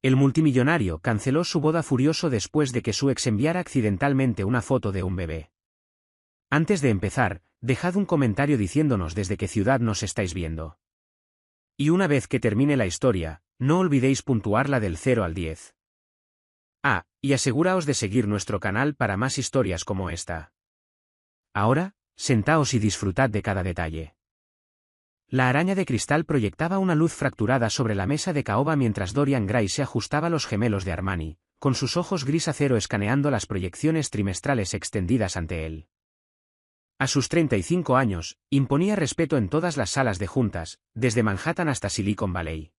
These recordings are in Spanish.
El multimillonario canceló su boda furioso después de que su ex enviara accidentalmente una foto de un bebé. Antes de empezar, dejad un comentario diciéndonos desde qué ciudad nos estáis viendo. Y una vez que termine la historia, no olvidéis puntuarla del 0 al 10. Y aseguraos de seguir nuestro canal para más historias como esta. Ahora, sentaos y disfrutad de cada detalle. La araña de cristal proyectaba una luz fracturada sobre la mesa de caoba mientras Dorian Gray se ajustaba los gemelos de Armani, con sus ojos gris acero escaneando las proyecciones trimestrales extendidas ante él. A sus 35 años, imponía respeto en todas las salas de juntas, desde Manhattan hasta Silicon Valley.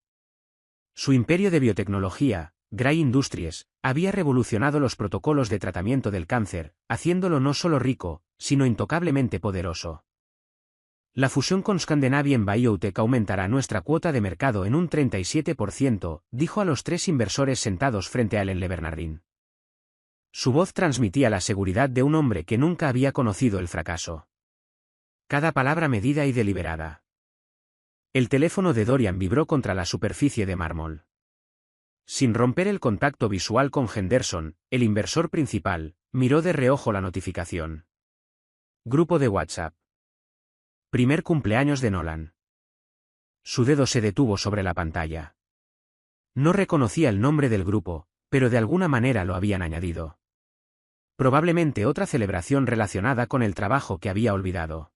Su imperio de biotecnología, Gray Industries, había revolucionado los protocolos de tratamiento del cáncer, haciéndolo no solo rico, sino intocablemente poderoso. La fusión con Scandinavian Biotech aumentará nuestra cuota de mercado en un 37%, dijo a los 3 inversores sentados frente a él en Le Bernardin. Su voz transmitía la seguridad de un hombre que nunca había conocido el fracaso. Cada palabra medida y deliberada. El teléfono de Dorian vibró contra la superficie de mármol. Sin romper el contacto visual con Henderson, el inversor principal, miró de reojo la notificación. Grupo de WhatsApp. Primer cumpleaños de Nolan. Su dedo se detuvo sobre la pantalla. No reconocía el nombre del grupo, pero de alguna manera lo habían añadido. Probablemente otra celebración relacionada con el trabajo que había olvidado.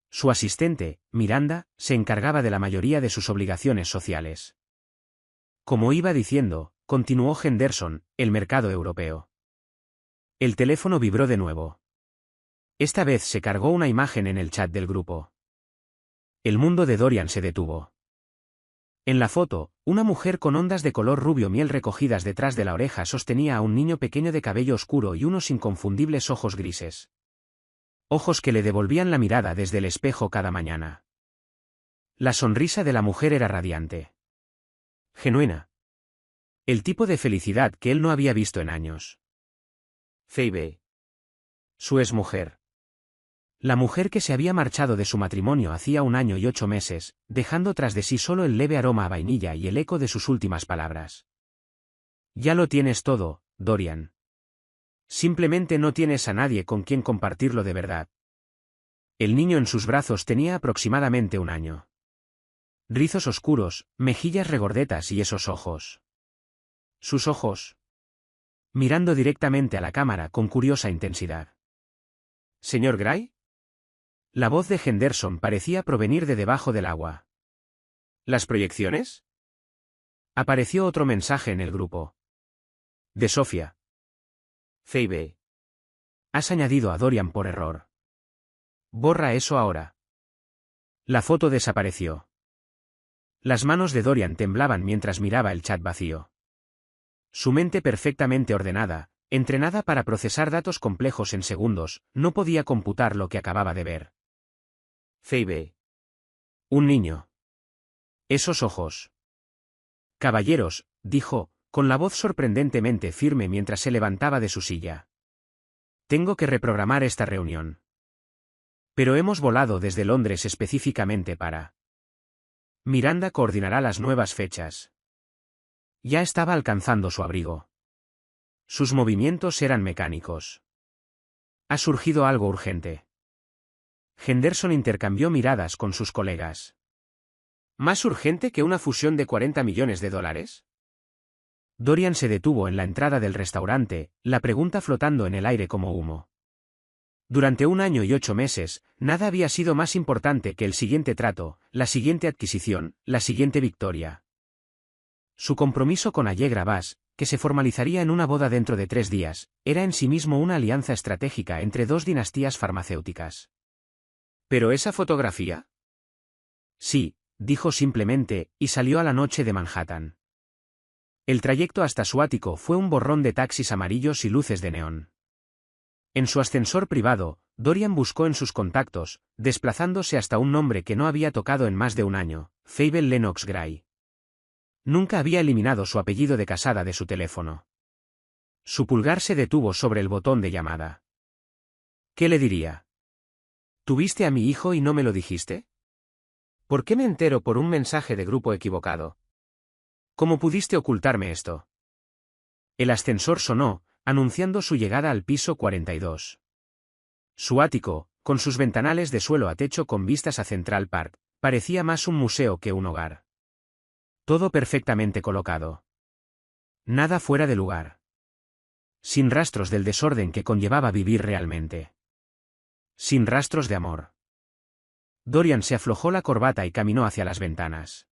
Su asistente, Miranda, se encargaba de la mayoría de sus obligaciones sociales. Como iba diciendo, continuó Henderson, el mercado europeo. El teléfono vibró de nuevo. Esta vez se cargó una imagen en el chat del grupo. El mundo de Dorian se detuvo. En la foto, una mujer con ondas de color rubio miel recogidas detrás de la oreja sostenía a un niño pequeño de cabello oscuro y unos inconfundibles ojos grises. Ojos que le devolvían la mirada desde el espejo cada mañana. La sonrisa de la mujer era radiante. Genuina. El tipo de felicidad que él no había visto en años. Phoebe. Su exmujer. La mujer que se había marchado de su matrimonio hacía 1 año y 8 meses, dejando tras de sí solo el leve aroma a vainilla y el eco de sus últimas palabras. Ya lo tienes todo, Dorian. Simplemente no tienes a nadie con quien compartirlo de verdad. El niño en sus brazos tenía aproximadamente 1 año. Rizos oscuros, mejillas regordetas y esos ojos. Sus ojos. Mirando directamente a la cámara con curiosa intensidad. ¿Señor Gray? La voz de Henderson parecía provenir de debajo del agua. ¿Las proyecciones? Apareció otro mensaje en el grupo. De Sofía. Phoebe. Has añadido a Dorian por error. Borra eso ahora. La foto desapareció. Las manos de Dorian temblaban mientras miraba el chat vacío. Su mente perfectamente ordenada, entrenada para procesar datos complejos en segundos, no podía computar lo que acababa de ver. Phoebe. Un niño. Esos ojos. Caballeros, dijo, con la voz sorprendentemente firme mientras se levantaba de su silla. Tengo que reprogramar esta reunión. Pero hemos volado desde Londres específicamente para... Miranda coordinará las nuevas fechas. Ya estaba alcanzando su abrigo. Sus movimientos eran mecánicos. Ha surgido algo urgente. Henderson intercambió miradas con sus colegas. ¿Más urgente que una fusión de $40 millones? Dorian se detuvo en la entrada del restaurante, la pregunta flotando en el aire como humo. Durante 1 año y 8 meses, nada había sido más importante que el siguiente trato, la siguiente adquisición, la siguiente victoria. Su compromiso con Allegra Bass, que se formalizaría en una boda dentro de 3 días, era en sí mismo una alianza estratégica entre 2 dinastías farmacéuticas. ¿Pero esa fotografía? Sí, dijo simplemente, y salió a la noche de Manhattan. El trayecto hasta su ático fue un borrón de taxis amarillos y luces de neón. En su ascensor privado, Dorian buscó en sus contactos, desplazándose hasta un nombre que no había tocado en más de 1 año, Phoebe Lennox Gray. Nunca había eliminado su apellido de casada de su teléfono. Su pulgar se detuvo sobre el botón de llamada. ¿Qué le diría? ¿Tuviste a mi hijo y no me lo dijiste? ¿Por qué me entero por un mensaje de grupo equivocado? ¿Cómo pudiste ocultarme esto? El ascensor sonó, anunciando su llegada al piso 42. Su ático, con sus ventanales de suelo a techo con vistas a Central Park, parecía más un museo que un hogar. Todo perfectamente colocado. Nada fuera de lugar. Sin rastros del desorden que conllevaba vivir realmente. Sin rastros de amor. Dorian se aflojó la corbata y caminó hacia las ventanas.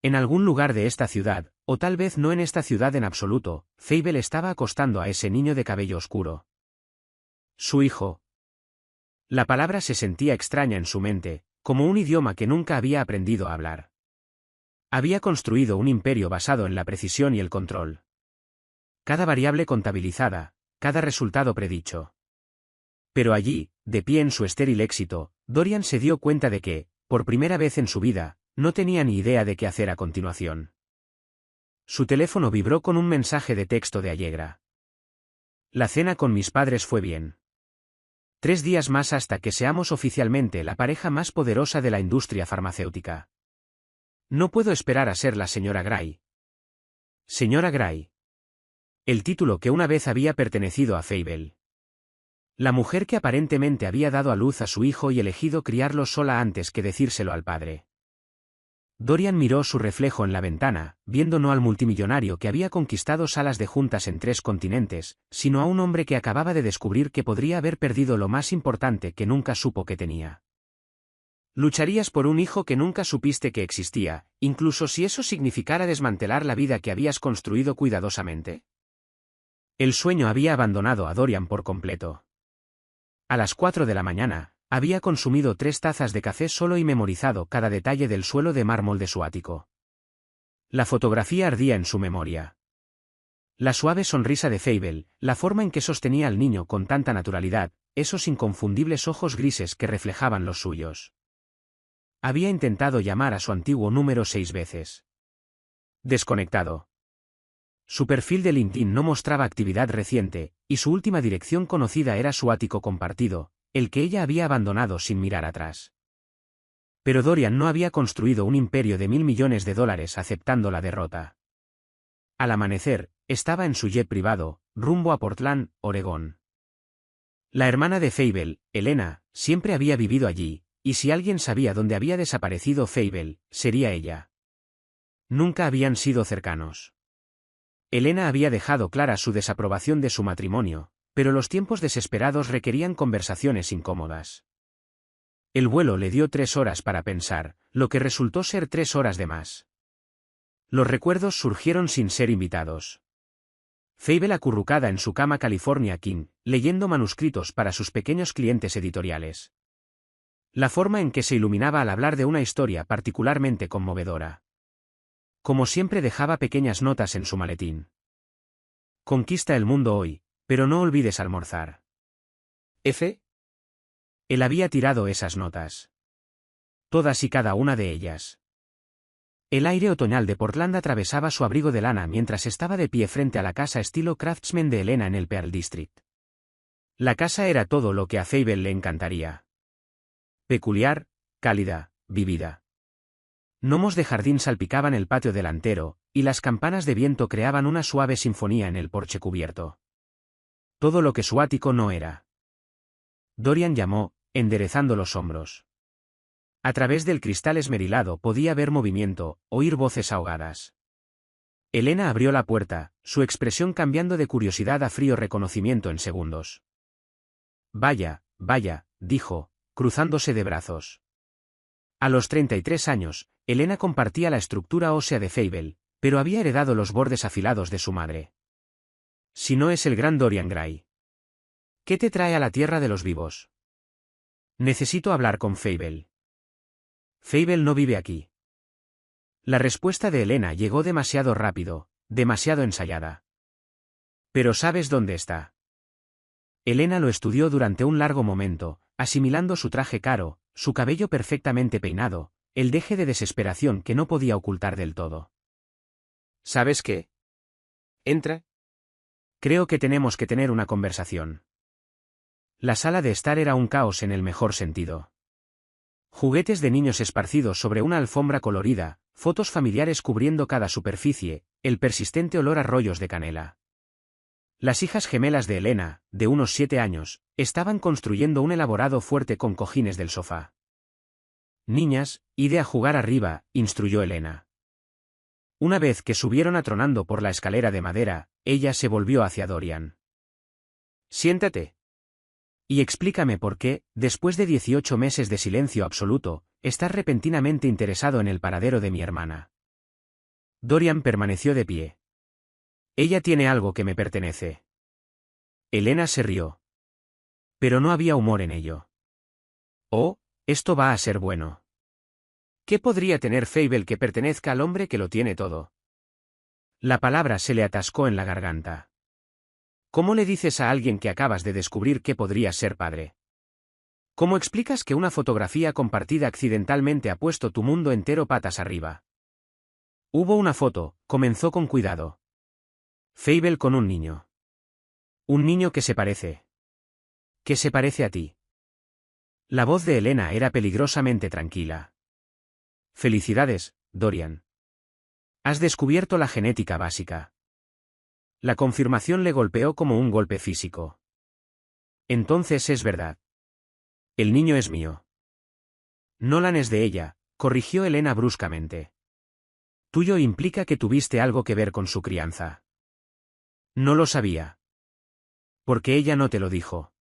En algún lugar de esta ciudad, o tal vez no en esta ciudad en absoluto, Fable estaba acostando a ese niño de cabello oscuro. Su hijo. La palabra se sentía extraña en su mente, como un idioma que nunca había aprendido a hablar. Había construido un imperio basado en la precisión y el control. Cada variable contabilizada, cada resultado predicho. Pero allí, de pie en su estéril éxito, Dorian se dio cuenta de que, por primera vez en su vida, no tenía ni idea de qué hacer a continuación. Su teléfono vibró con un mensaje de texto de Allegra. La cena con mis padres fue bien. 3 días más hasta que seamos oficialmente la pareja más poderosa de la industria farmacéutica. No puedo esperar a ser la señora Gray. Señora Gray. El título que una vez había pertenecido a Fable. La mujer que aparentemente había dado a luz a su hijo y elegido criarlo sola antes que decírselo al padre. Dorian miró su reflejo en la ventana, viendo no al multimillonario que había conquistado salas de juntas en 3 continentes, sino a un hombre que acababa de descubrir que podría haber perdido lo más importante que nunca supo que tenía. ¿Lucharías por un hijo que nunca supiste que existía, incluso si eso significara desmantelar la vida que habías construido cuidadosamente? El sueño había abandonado a Dorian por completo. A las 4 de la mañana, había consumido 3 tazas de café solo y memorizado cada detalle del suelo de mármol de su ático. La fotografía ardía en su memoria. La suave sonrisa de Fable, la forma en que sostenía al niño con tanta naturalidad, esos inconfundibles ojos grises que reflejaban los suyos. Había intentado llamar a su antiguo número 6 veces. Desconectado. Su perfil de LinkedIn no mostraba actividad reciente, y su última dirección conocida era su ático compartido, el que ella había abandonado sin mirar atrás. Pero Dorian no había construido un imperio de $1.000 millones aceptando la derrota. Al amanecer, estaba en su jet privado, rumbo a Portland, Oregón. La hermana de Fable, Elena, siempre había vivido allí, y si alguien sabía dónde había desaparecido Fable, sería ella. Nunca habían sido cercanos. Elena había dejado clara su desaprobación de su matrimonio, pero los tiempos desesperados requerían conversaciones incómodas. El vuelo le dio 3 horas para pensar, lo que resultó ser 3 horas de más. Los recuerdos surgieron sin ser invitados. Fable acurrucada en su cama California King, leyendo manuscritos para sus pequeños clientes editoriales. La forma en que se iluminaba al hablar de una historia particularmente conmovedora. Como siempre dejaba pequeñas notas en su maletín. Conquista el mundo hoy, pero no olvides almorzar. F. Él había tirado esas notas. Todas y cada una de ellas. El aire otoñal de Portland atravesaba su abrigo de lana mientras estaba de pie frente a la casa estilo Craftsman de Elena en el Pearl District. La casa era todo lo que a Fable le encantaría. Peculiar, cálida, vivida. Gnomos de jardín salpicaban el patio delantero, y las campanas de viento creaban una suave sinfonía en el porche cubierto. Todo lo que su ático no era. Dorian llamó, enderezando los hombros. A través del cristal esmerilado podía ver movimiento, oír voces ahogadas. Elena abrió la puerta, su expresión cambiando de curiosidad a frío reconocimiento en segundos. Vaya, vaya, dijo, cruzándose de brazos. A los 33 años, Elena compartía la estructura ósea de Fable, pero había heredado los bordes afilados de su madre. Si no es el gran Dorian Gray. ¿Qué te trae a la tierra de los vivos? Necesito hablar con Fable. Fable no vive aquí. La respuesta de Elena llegó demasiado rápido, demasiado ensayada. ¿Pero sabes dónde está? Elena lo estudió durante un largo momento, asimilando su traje caro, su cabello perfectamente peinado, el deje de desesperación que no podía ocultar del todo. ¿Sabes qué? Entra. Creo que tenemos que tener una conversación. La sala de estar era un caos en el mejor sentido. Juguetes de niños esparcidos sobre una alfombra colorida, fotos familiares cubriendo cada superficie, el persistente olor a rollos de canela. Las hijas gemelas de Elena, de unos 7 años, estaban construyendo un elaborado fuerte con cojines del sofá. Niñas, id a jugar arriba, instruyó Elena. Una vez que subieron atronando por la escalera de madera, ella se volvió hacia Dorian. Siéntate. Y explícame por qué, después de 18 meses de silencio absoluto, estás repentinamente interesado en el paradero de mi hermana. Dorian permaneció de pie. Ella tiene algo que me pertenece. Elena se rió. Pero no había humor en ello. Oh, esto va a ser bueno. ¿Qué podría tener Fable que pertenezca al hombre que lo tiene todo? La palabra se le atascó en la garganta. ¿Cómo le dices a alguien que acabas de descubrir que podría ser padre? ¿Cómo explicas que una fotografía compartida accidentalmente ha puesto tu mundo entero patas arriba? Hubo una foto, comenzó con cuidado. Fable con un niño. Un niño que se parece. ¿Que se parece a ti? La voz de Elena era peligrosamente tranquila. Felicidades, Dorian. Has descubierto la genética básica. La confirmación le golpeó como un golpe físico. Entonces es verdad. El niño es mío. Nolan es de ella, corrigió Elena bruscamente. Tuyo implica que tuviste algo que ver con su crianza. No lo sabía. Porque ella no te lo dijo.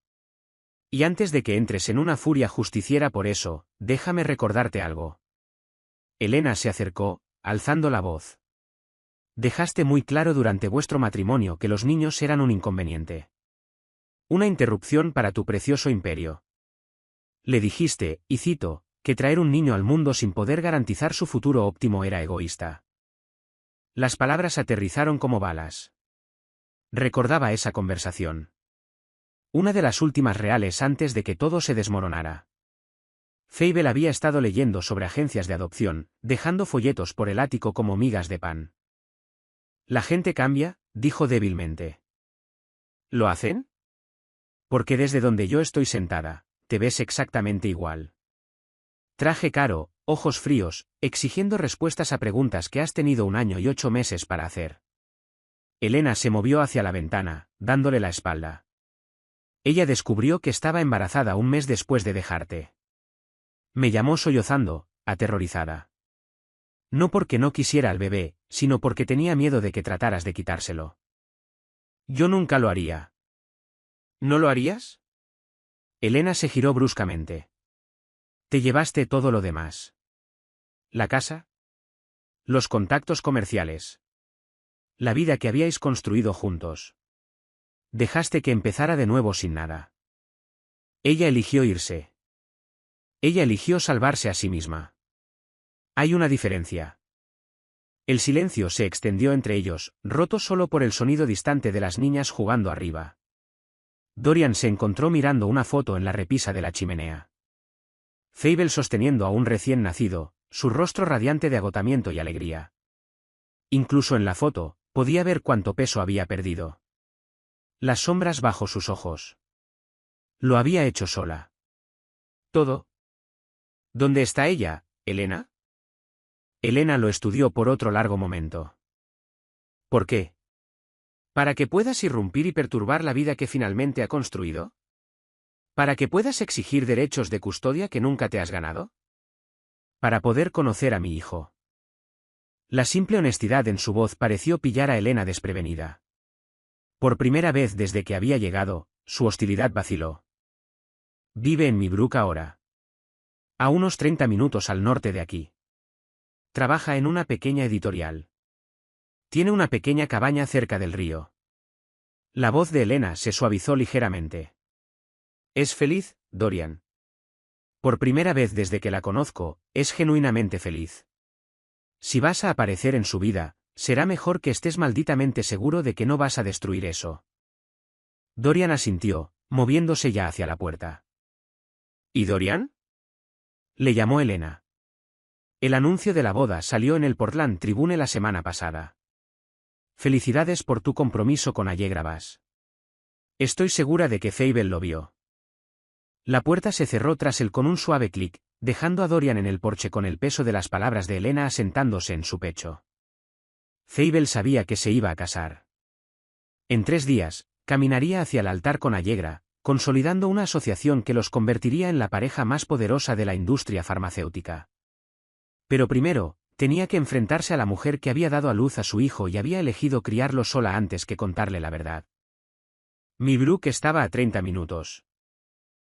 Y antes de que entres en una furia justiciera por eso, déjame recordarte algo. Elena se acercó, alzando la voz. Dejaste muy claro durante vuestro matrimonio que los niños eran un inconveniente. Una interrupción para tu precioso imperio. Le dijiste, y cito, que traer un niño al mundo sin poder garantizar su futuro óptimo era egoísta. Las palabras aterrizaron como balas. Recordaba esa conversación. Una de las últimas reales antes de que todo se desmoronara. Fable había estado leyendo sobre agencias de adopción, dejando folletos por el ático como migas de pan. La gente cambia, dijo débilmente. ¿Lo hacen? Porque desde donde yo estoy sentada, te ves exactamente igual. Traje caro, ojos fríos, exigiendo respuestas a preguntas que has tenido 1 año y 8 meses para hacer. Elena se movió hacia la ventana, dándole la espalda. Ella descubrió que estaba embarazada 1 mes después de dejarte. Me llamó sollozando, aterrorizada. No porque no quisiera al bebé, sino porque tenía miedo de que trataras de quitárselo. Yo nunca lo haría. ¿No lo harías? Elena se giró bruscamente. Te llevaste todo lo demás. ¿La casa? Los contactos comerciales. La vida que habíais construido juntos. Dejaste que empezara de nuevo sin nada. Ella eligió irse. Ella eligió salvarse a sí misma. Hay una diferencia. El silencio se extendió entre ellos, roto solo por el sonido distante de las niñas jugando arriba. Dorian se encontró mirando una foto en la repisa de la chimenea. Fable sosteniendo a un recién nacido, su rostro radiante de agotamiento y alegría. Incluso en la foto, podía ver cuánto peso había perdido. Las sombras bajo sus ojos. Lo había hecho sola. Todo. ¿Dónde está ella, Elena? Elena lo estudió por otro largo momento. ¿Por qué? ¿Para que puedas irrumpir y perturbar la vida que finalmente ha construido? ¿Para que puedas exigir derechos de custodia que nunca te has ganado? Para poder conocer a mi hijo. La simple honestidad en su voz pareció pillar a Elena desprevenida. Por primera vez desde que había llegado, su hostilidad vaciló. Vive en Meebrook ahora. A unos 30 minutos al norte de aquí. Trabaja en una pequeña editorial. Tiene una pequeña cabaña cerca del río. La voz de Elena se suavizó ligeramente. ¿Es feliz, Dorian? Por primera vez desde que la conozco, es genuinamente feliz. Si vas a aparecer en su vida, será mejor que estés malditamente seguro de que no vas a destruir eso. Dorian asintió, moviéndose ya hacia la puerta. ¿Y Dorian? Le llamó Elena. El anuncio de la boda salió en el Portland Tribune la semana pasada. Felicidades por tu compromiso con Allegra Bass. Estoy segura de que Fable lo vio. La puerta se cerró tras él con un suave clic, dejando a Dorian en el porche con el peso de las palabras de Elena asentándose en su pecho. Fable sabía que se iba a casar. En 3 días, caminaría hacia el altar con Allegra, consolidando una asociación que los convertiría en la pareja más poderosa de la industria farmacéutica. Pero primero, tenía que enfrentarse a la mujer que había dado a luz a su hijo y había elegido criarlo sola antes que contarle la verdad. Millbrook estaba a 30 minutos.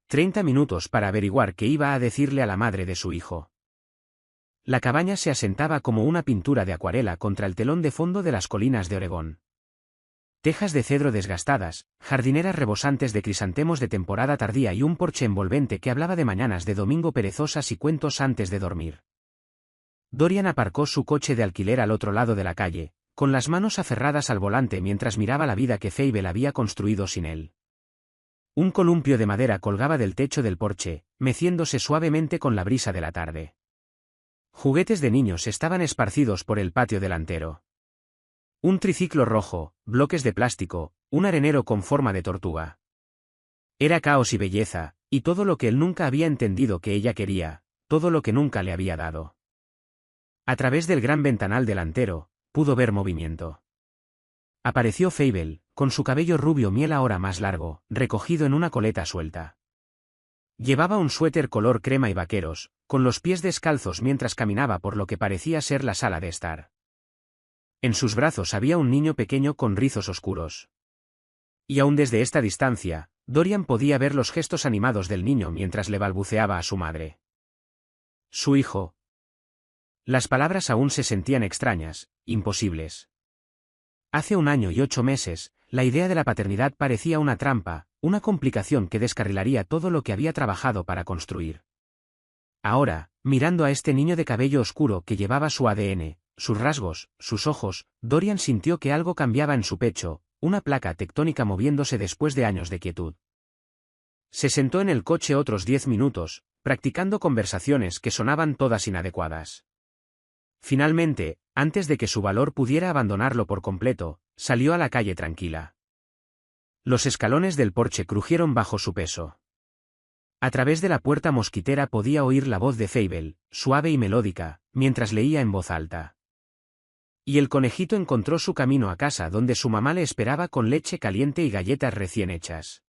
30 minutos para averiguar qué iba a decirle a la madre de su hijo. La cabaña se asentaba como una pintura de acuarela contra el telón de fondo de las colinas de Oregón. Tejas de cedro desgastadas, jardineras rebosantes de crisantemos de temporada tardía y un porche envolvente que hablaba de mañanas de domingo perezosas y cuentos antes de dormir. Dorian aparcó su coche de alquiler al otro lado de la calle, con las manos aferradas al volante mientras miraba la vida que Fable había construido sin él. Un columpio de madera colgaba del techo del porche, meciéndose suavemente con la brisa de la tarde. Juguetes de niños estaban esparcidos por el patio delantero. Un triciclo rojo, bloques de plástico, un arenero con forma de tortuga. Era caos y belleza, y todo lo que él nunca había entendido que ella quería, todo lo que nunca le había dado. A través del gran ventanal delantero, pudo ver movimiento. Apareció Fable, con su cabello rubio miel ahora más largo, recogido en una coleta suelta. Llevaba un suéter color crema y vaqueros, con los pies descalzos mientras caminaba por lo que parecía ser la sala de estar. En sus brazos había un niño pequeño con rizos oscuros. Y aún desde esta distancia, Dorian podía ver los gestos animados del niño mientras le balbuceaba a su madre. Su hijo. Las palabras aún se sentían extrañas, imposibles. Hace 1 año y 8 meses, la idea de la paternidad parecía una trampa, una complicación que descarrilaría todo lo que había trabajado para construir. Ahora, mirando a este niño de cabello oscuro que llevaba su ADN, sus rasgos, sus ojos, Dorian sintió que algo cambiaba en su pecho, una placa tectónica moviéndose después de años de quietud. Se sentó en el coche otros 10 minutos, practicando conversaciones que sonaban todas inadecuadas. Finalmente, antes de que su valor pudiera abandonarlo por completo, salió a la calle tranquila. Los escalones del porche crujieron bajo su peso. A través de la puerta mosquitera podía oír la voz de Fable, suave y melódica, mientras leía en voz alta. Y el conejito encontró su camino a casa donde su mamá le esperaba con leche caliente y galletas recién hechas.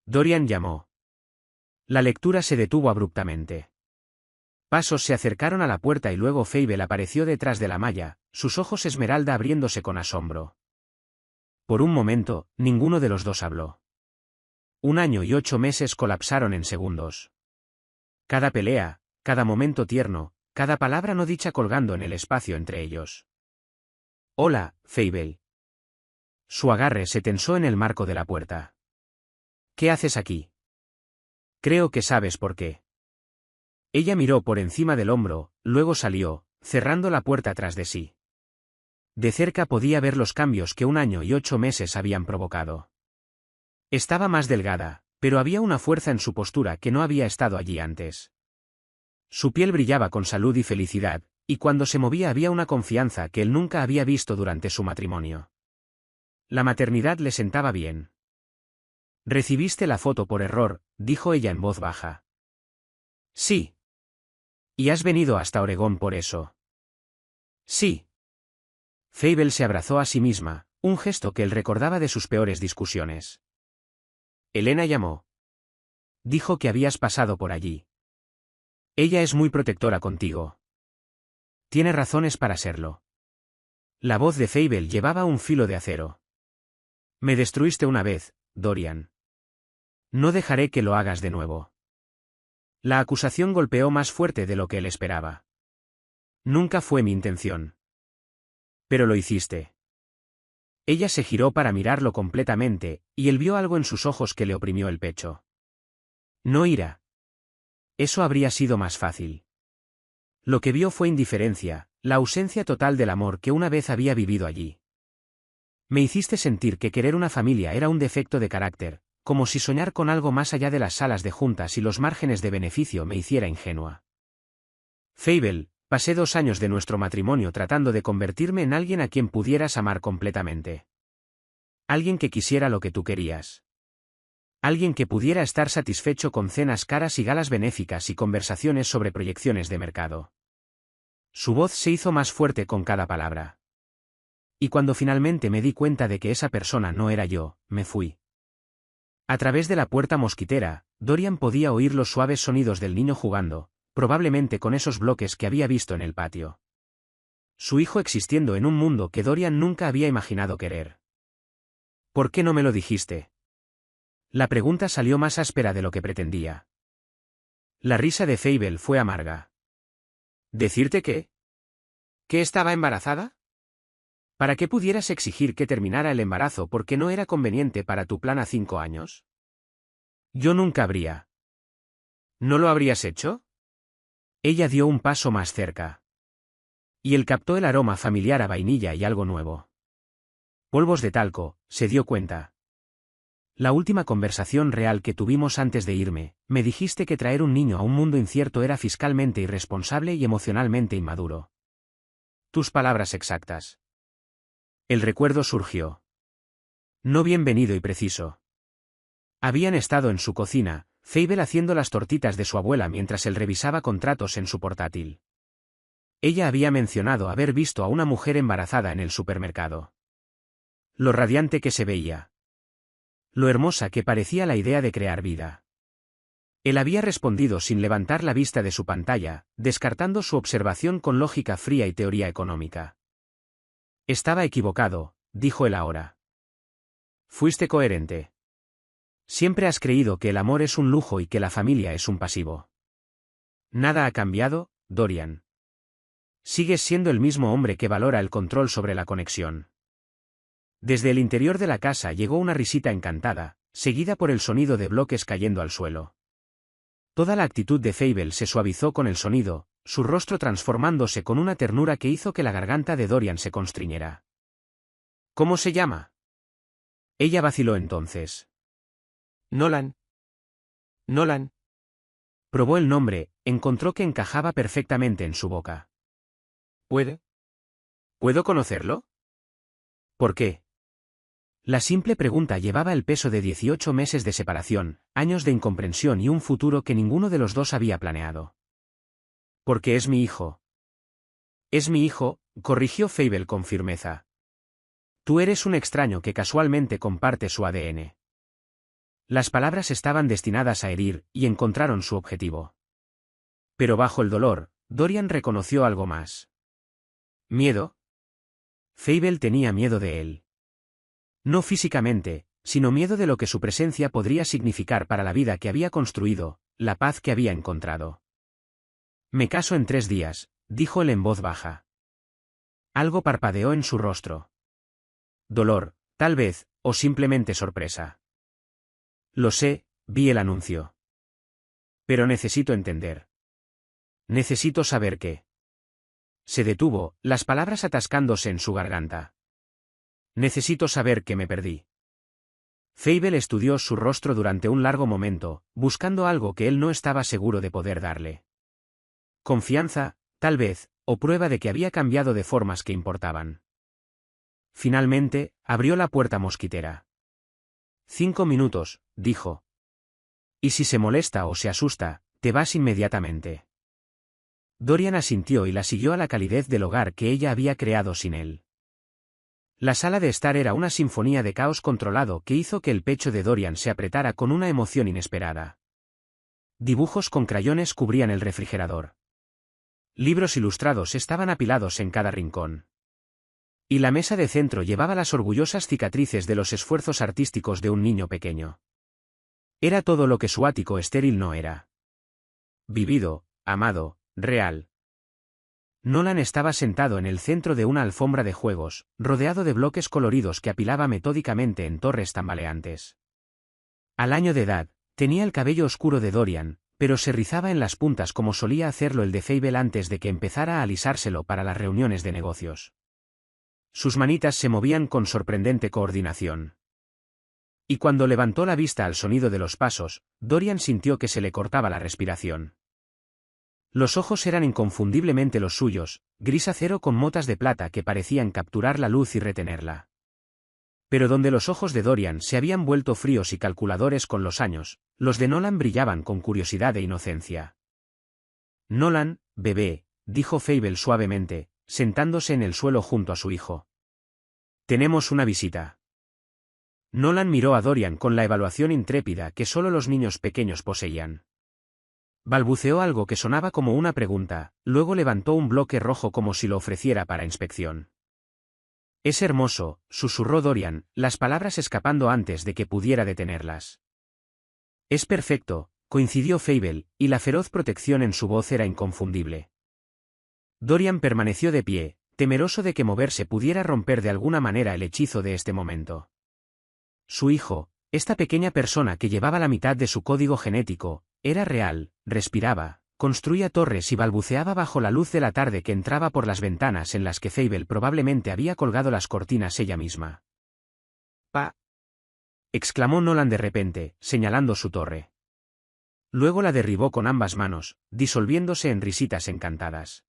Dorian llamó. La lectura se detuvo abruptamente. Pasos se acercaron a la puerta y luego Fable apareció detrás de la malla, sus ojos esmeralda abriéndose con asombro. Por un momento, ninguno de los dos habló. 1 año y 8 meses colapsaron en segundos. Cada pelea, cada momento tierno, cada palabra no dicha colgando en el espacio entre ellos. Hola, Fable. Su agarre se tensó en el marco de la puerta. ¿Qué haces aquí? Creo que sabes por qué. Ella miró por encima del hombro, luego salió, cerrando la puerta tras de sí. De cerca podía ver los cambios que 1 año y 8 meses habían provocado. Estaba más delgada, pero había una fuerza en su postura que no había estado allí antes. Su piel brillaba con salud y felicidad, y cuando se movía había una confianza que él nunca había visto durante su matrimonio. La maternidad le sentaba bien. «Recibiste la foto por error», dijo ella en voz baja. «Sí. ¿Y has venido hasta Oregón por eso?» «Sí». Fable se abrazó a sí misma, un gesto que él recordaba de sus peores discusiones. Elena llamó. Dijo que habías pasado por allí. Ella es muy protectora contigo. Tiene razones para serlo. La voz de Fable llevaba un filo de acero. Me destruiste una vez, Dorian. No dejaré que lo hagas de nuevo. La acusación golpeó más fuerte de lo que él esperaba. Nunca fue mi intención. Pero lo hiciste. Ella se giró para mirarlo completamente, y él vio algo en sus ojos que le oprimió el pecho. No ira. Eso habría sido más fácil. Lo que vio fue indiferencia, la ausencia total del amor que una vez había vivido allí. Me hiciste sentir que querer una familia era un defecto de carácter, como si soñar con algo más allá de las salas de juntas y los márgenes de beneficio me hiciera ingenua. Fable, pasé 2 años de nuestro matrimonio tratando de convertirme en alguien a quien pudieras amar completamente. Alguien que quisiera lo que tú querías. Alguien que pudiera estar satisfecho con cenas caras y galas benéficas y conversaciones sobre proyecciones de mercado. Su voz se hizo más fuerte con cada palabra. Y cuando finalmente me di cuenta de que esa persona no era yo, me fui. A través de la puerta mosquitera, Dorian podía oír los suaves sonidos del niño jugando, probablemente con esos bloques que había visto en el patio. Su hijo existiendo en un mundo que Dorian nunca había imaginado querer. ¿Por qué no me lo dijiste? La pregunta salió más áspera de lo que pretendía. La risa de Fable fue amarga. ¿Decirte qué? ¿Que estaba embarazada? ¿Para qué pudieras exigir que terminara el embarazo porque no era conveniente para tu plan a 5 años? Yo nunca habría. ¿No lo habrías hecho? Ella dio un paso más cerca. Y él captó el aroma familiar a vainilla y algo nuevo. Polvos de talco, se dio cuenta. La última conversación real que tuvimos antes de irme, me dijiste que traer un niño a un mundo incierto era fiscalmente irresponsable y emocionalmente inmaduro. Tus palabras exactas. El recuerdo surgió. No bienvenido y preciso. Habían estado en su cocina, Fable haciendo las tortitas de su abuela mientras él revisaba contratos en su portátil. Ella había mencionado haber visto a una mujer embarazada en el supermercado. Lo radiante que se veía. Lo hermosa que parecía la idea de crear vida. Él había respondido sin levantar la vista de su pantalla, descartando su observación con lógica fría y teoría económica. Estaba equivocado, dijo él ahora. Fuiste coherente. Siempre has creído que el amor es un lujo y que la familia es un pasivo. Nada ha cambiado, Dorian. Sigues siendo el mismo hombre que valora el control sobre la conexión. Desde el interior de la casa llegó una risita encantada, seguida por el sonido de bloques cayendo al suelo. Toda la actitud de Fable se suavizó con el sonido, su rostro transformándose con una ternura que hizo que la garganta de Dorian se constriñera. ¿Cómo se llama? Ella vaciló entonces. Nolan. Nolan. Probó el nombre, encontró que encajaba perfectamente en su boca. ¿Puedo conocerlo? ¿Por qué? La simple pregunta llevaba el peso de 18 meses de separación, años de incomprensión y un futuro que ninguno de los dos había planeado. Porque es mi hijo. Es mi hijo, corrigió Fable con firmeza. Tú eres un extraño que casualmente comparte su ADN. Las palabras estaban destinadas a herir, y encontraron su objetivo. Pero bajo el dolor, Dorian reconoció algo más. ¿Miedo? Fable tenía miedo de él. No físicamente, sino miedo de lo que su presencia podría significar para la vida que había construido, la paz que había encontrado. Me caso en 3 días, dijo él en voz baja. Algo parpadeó en su rostro. Dolor, tal vez, o simplemente sorpresa. Lo sé, vi el anuncio. Pero necesito entender. Necesito saber qué. Se detuvo, las palabras atascándose en su garganta. Necesito saber que me perdí. Fable estudió su rostro durante un largo momento, buscando algo que él no estaba seguro de poder darle. Confianza, tal vez, o prueba de que había cambiado de formas que importaban. Finalmente, abrió la puerta mosquitera. 5 minutos, dijo. Y si se molesta o se asusta, te vas inmediatamente. Dorian asintió y la siguió a la calidez del hogar que ella había creado sin él. La sala de estar era una sinfonía de caos controlado que hizo que el pecho de Dorian se apretara con una emoción inesperada. Dibujos con crayones cubrían el refrigerador. Libros ilustrados estaban apilados en cada rincón. Y la mesa de centro llevaba las orgullosas cicatrices de los esfuerzos artísticos de un niño pequeño. Era todo lo que su ático estéril no era. Vivido, amado, real. Nolan estaba sentado en el centro de una alfombra de juegos, rodeado de bloques coloridos que apilaba metódicamente en torres tambaleantes. Al año de edad, tenía el cabello oscuro de Dorian, pero se rizaba en las puntas como solía hacerlo el de Fable antes de que empezara a alisárselo para las reuniones de negocios. Sus manitas se movían con sorprendente coordinación. Y cuando levantó la vista al sonido de los pasos, Dorian sintió que se le cortaba la respiración. Los ojos eran inconfundiblemente los suyos, gris acero con motas de plata que parecían capturar la luz y retenerla. Pero donde los ojos de Dorian se habían vuelto fríos y calculadores con los años, los de Nolan brillaban con curiosidad e inocencia. Nolan, bebé, dijo Fable suavemente, sentándose en el suelo junto a su hijo. Tenemos una visita. Nolan miró a Dorian con la evaluación intrépida que solo los niños pequeños poseían. Balbuceó algo que sonaba como una pregunta, luego levantó un bloque rojo como si lo ofreciera para inspección. Es hermoso, susurró Dorian, las palabras escapando antes de que pudiera detenerlas. Es perfecto, coincidió Fable, y la feroz protección en su voz era inconfundible. Dorian permaneció de pie, temeroso de que moverse pudiera romper de alguna manera el hechizo de este momento. Su hijo, esta pequeña persona que llevaba la mitad de su código genético, era real, respiraba, construía torres y balbuceaba bajo la luz de la tarde que entraba por las ventanas en las que Fable probablemente había colgado las cortinas ella misma. ¡Pa! Exclamó Nolan de repente, señalando su torre. Luego la derribó con ambas manos, disolviéndose en risitas encantadas.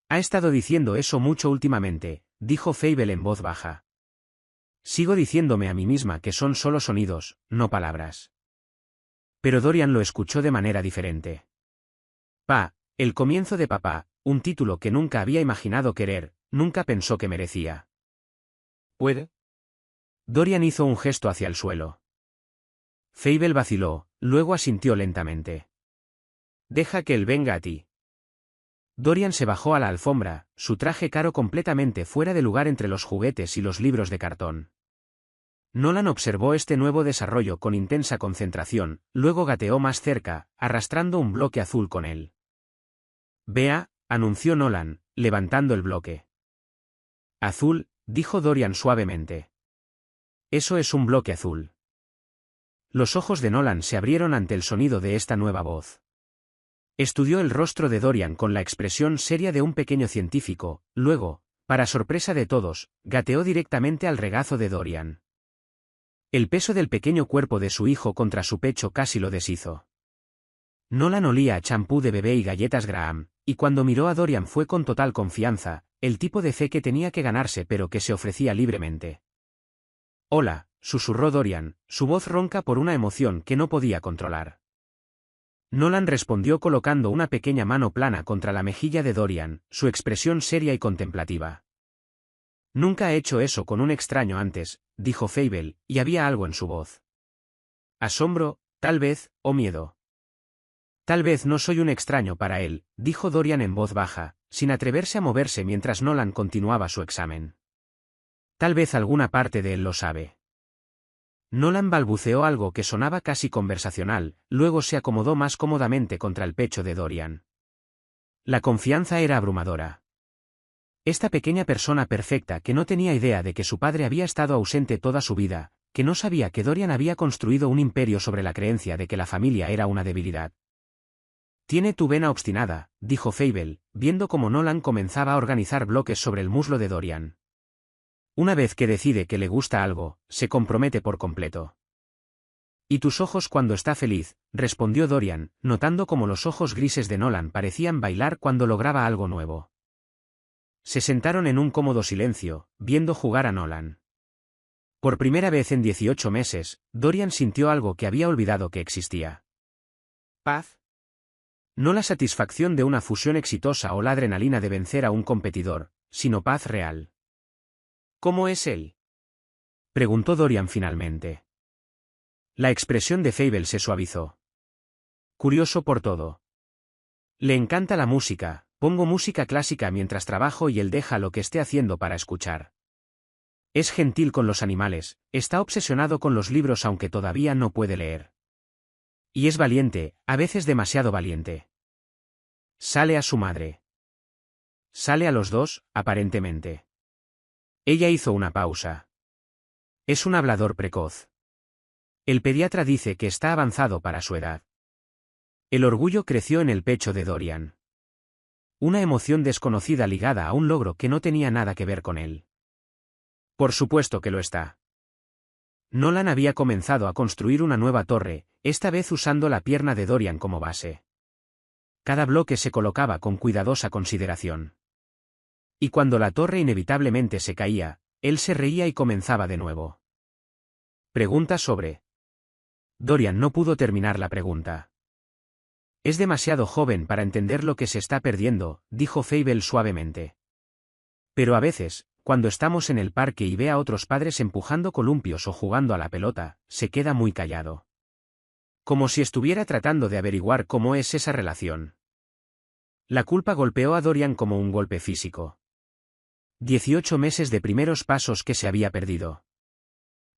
Ha estado diciendo eso mucho últimamente, dijo Fable en voz baja. Sigo diciéndome a mí misma que son solo sonidos, no palabras. Pero Dorian lo escuchó de manera diferente. Pa, el comienzo de papá, un título que nunca había imaginado querer, nunca pensó que merecía. ¿Puede? Dorian hizo un gesto hacia el suelo. Fable vaciló, luego asintió lentamente. Deja que él venga a ti. Dorian se bajó a la alfombra, su traje caro completamente fuera de lugar entre los juguetes y los libros de cartón. Nolan observó este nuevo desarrollo con intensa concentración, luego gateó más cerca, arrastrando un bloque azul con él. Vea, anunció Nolan, levantando el bloque. Azul, dijo Dorian suavemente. Eso es un bloque azul. Los ojos de Nolan se abrieron ante el sonido de esta nueva voz. Estudió el rostro de Dorian con la expresión seria de un pequeño científico, luego, para sorpresa de todos, gateó directamente al regazo de Dorian. El peso del pequeño cuerpo de su hijo contra su pecho casi lo deshizo. Nolan olía a champú de bebé y galletas Graham, y cuando miró a Dorian fue con total confianza, el tipo de fe que tenía que ganarse pero que se ofrecía libremente. Hola, susurró Dorian, su voz ronca por una emoción que no podía controlar. Nolan respondió colocando una pequeña mano plana contra la mejilla de Dorian, su expresión seria y contemplativa. Nunca he hecho eso con un extraño antes, dijo Fable, y había algo en su voz. Asombro, tal vez, o miedo. Tal vez no soy un extraño para él, dijo Dorian en voz baja, sin atreverse a moverse mientras Nolan continuaba su examen. Tal vez alguna parte de él lo sabe. Nolan balbuceó algo que sonaba casi conversacional, luego se acomodó más cómodamente contra el pecho de Dorian. La confianza era abrumadora. Esta pequeña persona perfecta que no tenía idea de que su padre había estado ausente toda su vida, que no sabía que Dorian había construido un imperio sobre la creencia de que la familia era una debilidad. Tiene tu vena obstinada, dijo Fable, viendo cómo Nolan comenzaba a organizar bloques sobre el muslo de Dorian. Una vez que decide que le gusta algo, se compromete por completo. ¿Y tus ojos cuando está feliz?, respondió Dorian, notando cómo los ojos grises de Nolan parecían bailar cuando lograba algo nuevo. Se sentaron en un cómodo silencio, viendo jugar a Nolan. Por primera vez en 18 meses, Dorian sintió algo que había olvidado que existía. ¿Paz? No la satisfacción de una fusión exitosa o la adrenalina de vencer a un competidor, sino paz real. ¿Cómo es él?, preguntó Dorian finalmente. La expresión de Fable se suavizó. Curioso por todo. Le encanta la música, pongo música clásica mientras trabajo y él deja lo que esté haciendo para escuchar. Es gentil con los animales, está obsesionado con los libros aunque todavía no puede leer. Y es valiente, a veces demasiado valiente. Sale a su madre. Sale a los dos, aparentemente. Ella hizo una pausa. Es un hablador precoz. El pediatra dice que está avanzado para su edad. El orgullo creció en el pecho de Dorian. Una emoción desconocida ligada a un logro que no tenía nada que ver con él. Por supuesto que lo está. Nolan había comenzado a construir una nueva torre, esta vez usando la pierna de Dorian como base. Cada bloque se colocaba con cuidadosa consideración. Y cuando la torre inevitablemente se caía, Él se reía y comenzaba de nuevo. Pregunta sobre. Dorian no pudo terminar la pregunta. Es demasiado joven para entender lo que se está perdiendo, dijo Fable suavemente. Pero a veces, cuando estamos en el parque y ve a otros padres empujando columpios o jugando a la pelota, se queda muy callado. Como si estuviera tratando de averiguar cómo es esa relación. La culpa golpeó a Dorian como un golpe físico. 18 meses de primeros pasos que se había perdido.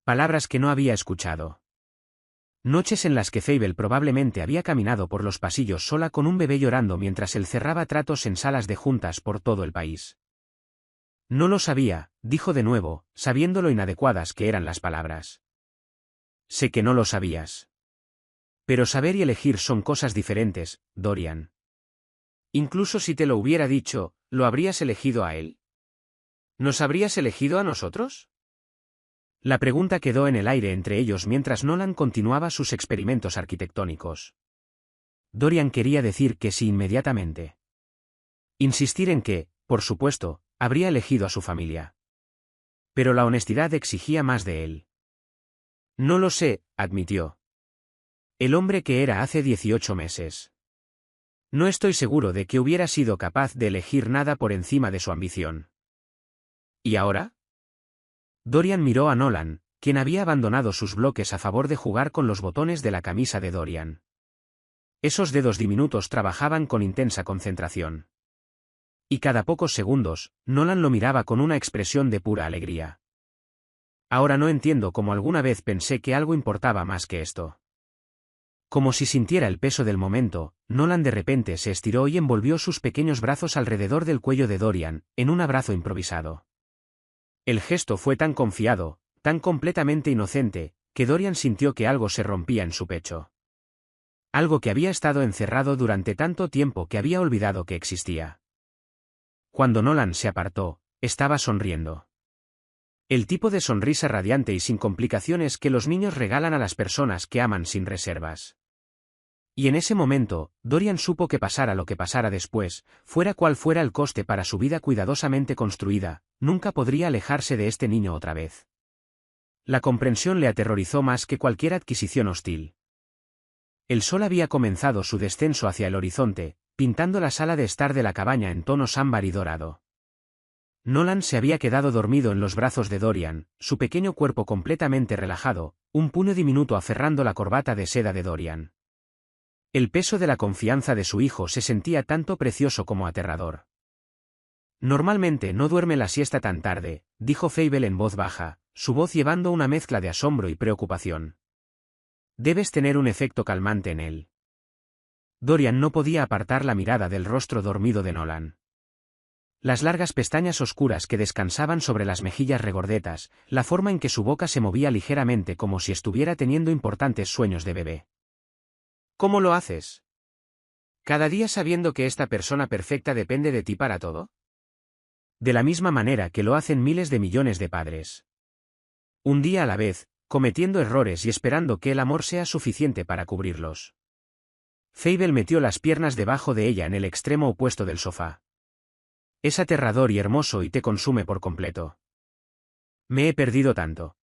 Palabras que no había escuchado. Noches en las que Fable probablemente había caminado por los pasillos sola con un bebé llorando mientras él cerraba tratos en salas de juntas por todo el país. No lo sabía, dijo de nuevo, sabiendo lo inadecuadas que eran las palabras. Sé que no lo sabías. Pero saber y elegir son cosas diferentes, Dorian. Incluso si te lo hubiera dicho, ¿lo habrías elegido a él? ¿Nos habrías elegido a nosotros? La pregunta quedó en el aire entre ellos mientras Nolan continuaba sus experimentos arquitectónicos. Dorian quería decir que sí inmediatamente. Insistir en que, por supuesto, habría elegido a su familia. Pero la honestidad exigía más de él. No lo sé, admitió. El hombre que era hace 18 meses. No estoy seguro de que hubiera sido capaz de elegir nada por encima de su ambición. ¿Y ahora? Dorian miró a Nolan, quien había abandonado sus bloques a favor de jugar con los botones de la camisa de Dorian. Esos dedos diminutos trabajaban con intensa concentración. Y cada pocos segundos, Nolan lo miraba con una expresión de pura alegría. Ahora no entiendo cómo alguna vez pensé que algo importaba más que esto. Como si sintiera el peso del momento, Nolan de repente se estiró y envolvió sus pequeños brazos alrededor del cuello de Dorian, en un abrazo improvisado. El gesto fue tan confiado, tan completamente inocente, que Dorian sintió que algo se rompía en su pecho. Algo que había estado encerrado durante tanto tiempo que había olvidado que existía. Cuando Nolan se apartó, estaba sonriendo. El tipo de sonrisa radiante y sin complicaciones que los niños regalan a las personas que aman sin reservas. Y en ese momento, Dorian supo que pasara lo que pasara después, fuera cual fuera el coste para su vida cuidadosamente construida, nunca podría alejarse de este niño otra vez. La comprensión le aterrorizó más que cualquier adquisición hostil. El sol había comenzado su descenso hacia el horizonte, pintando la sala de estar de la cabaña en tonos ámbar y dorado. Nolan se había quedado dormido en los brazos de Dorian, su pequeño cuerpo completamente relajado, un puño diminuto aferrando la corbata de seda de Dorian. El peso de la confianza de su hijo se sentía tanto precioso como aterrador. Normalmente no duerme la siesta tan tarde, dijo Fable en voz baja, su voz llevando una mezcla de asombro y preocupación. Debes tener un efecto calmante en él. Dorian no podía apartar la mirada del rostro dormido de Nolan. Las largas pestañas oscuras que descansaban sobre las mejillas regordetas, la forma en que su boca se movía ligeramente como si estuviera teniendo importantes sueños de bebé. ¿Cómo lo haces? ¿Cada día sabiendo que esta persona perfecta depende de ti para todo? De la misma manera que lo hacen miles de millones de padres. Un día a la vez, cometiendo errores y esperando que el amor sea suficiente para cubrirlos. Fable metió las piernas debajo de ella en el extremo opuesto del sofá. Es aterrador y hermoso y te consume por completo. Me he perdido tanto.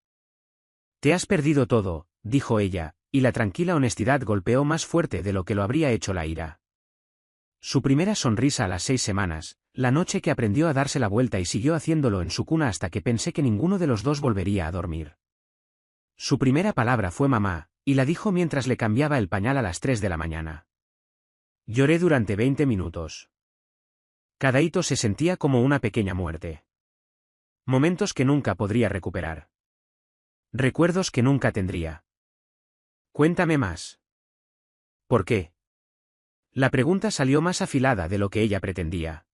Te has perdido todo, dijo ella, y la tranquila honestidad golpeó más fuerte de lo que lo habría hecho la ira. Su primera sonrisa a las 6 semanas, la noche que aprendió a darse la vuelta y siguió haciéndolo en su cuna hasta que pensé que ninguno de los dos volvería a dormir. Su primera palabra fue mamá, y la dijo mientras le cambiaba el pañal a las 3 de la mañana. Lloré durante 20 minutos. Cada hito se sentía como una pequeña muerte. Momentos que nunca podría recuperar. Recuerdos que nunca tendría. Cuéntame más. ¿Por qué? La pregunta salió más afilada de lo que ella pretendía.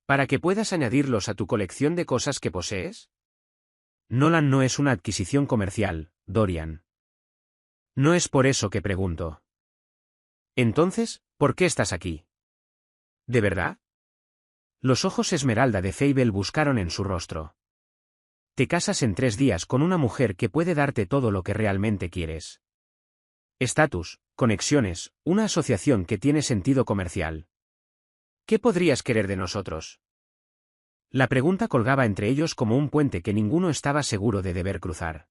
¿Para que puedas añadirlos a tu colección de cosas que posees? Nolan no es una adquisición comercial, Dorian. No es por eso que pregunto. Entonces, ¿por qué estás aquí? ¿De verdad? Los ojos esmeralda de Fable buscaron en su rostro. Te casas en 3 días con una mujer que puede darte todo lo que realmente quieres. Estatus, conexiones, una asociación que tiene sentido comercial. ¿Qué podrías querer de nosotros? La pregunta colgaba entre ellos como un puente que ninguno estaba seguro de deber cruzar.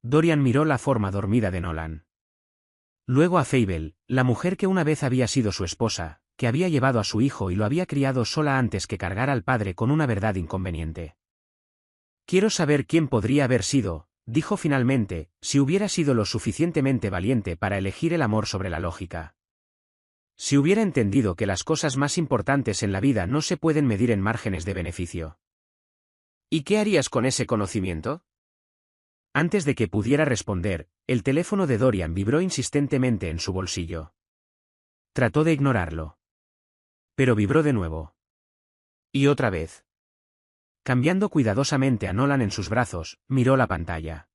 Dorian miró la forma dormida de Nolan. Luego a Fable, la mujer que una vez había sido su esposa, que había llevado a su hijo y lo había criado sola antes que cargar al padre con una verdad inconveniente. Quiero saber quién podría haber sido, dijo finalmente, si hubiera sido lo suficientemente valiente para elegir el amor sobre la lógica. Si hubiera entendido que las cosas más importantes en la vida no se pueden medir en márgenes de beneficio. ¿Y qué harías con ese conocimiento? Antes de que pudiera responder, el teléfono de Dorian vibró insistentemente en su bolsillo. Trató de ignorarlo. Pero vibró de nuevo. Y otra vez. Cambiando cuidadosamente a Nolan en sus brazos, miró la pantalla.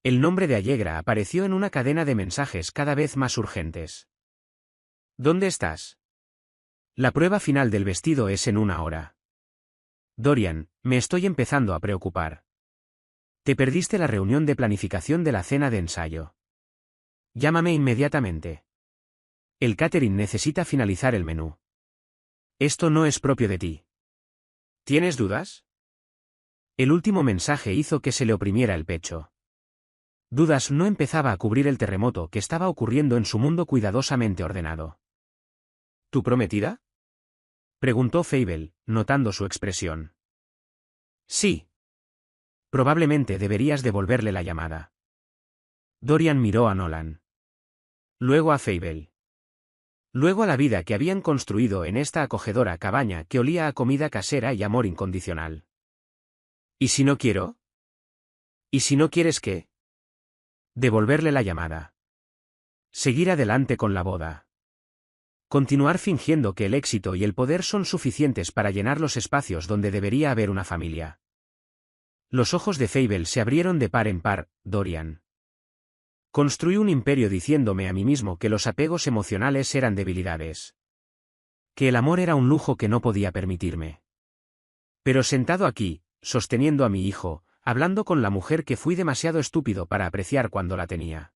El nombre de Allegra apareció en una cadena de mensajes cada vez más urgentes. ¿Dónde estás? La prueba final del vestido es en 1 hora. Dorian, me estoy empezando a preocupar. Te perdiste la reunión de planificación de la cena de ensayo. Llámame inmediatamente. El catering necesita finalizar el menú. Esto no es propio de ti. ¿Tienes dudas? El último mensaje hizo que se le oprimiera el pecho. Dudas no empezaba a cubrir el terremoto que estaba ocurriendo en su mundo cuidadosamente ordenado. ¿Tu prometida? Preguntó Fable, notando su expresión. Sí. Probablemente deberías devolverle la llamada. Dorian miró a Nolan. Luego a Fable. Luego a la vida que habían construido en esta acogedora cabaña que olía a comida casera y amor incondicional. ¿Y si no quiero? ¿Y si no quieres qué? Devolverle la llamada. Seguir adelante con la boda. Continuar fingiendo que el éxito y el poder son suficientes para llenar los espacios donde debería haber una familia. Los ojos de Fable se abrieron de par en par, Dorian. Construí un imperio diciéndome a mí mismo que los apegos emocionales eran debilidades. Que el amor era un lujo que no podía permitirme. Pero sentado aquí, sosteniendo a mi hijo, hablando con la mujer que fui demasiado estúpido para apreciar cuando la tenía.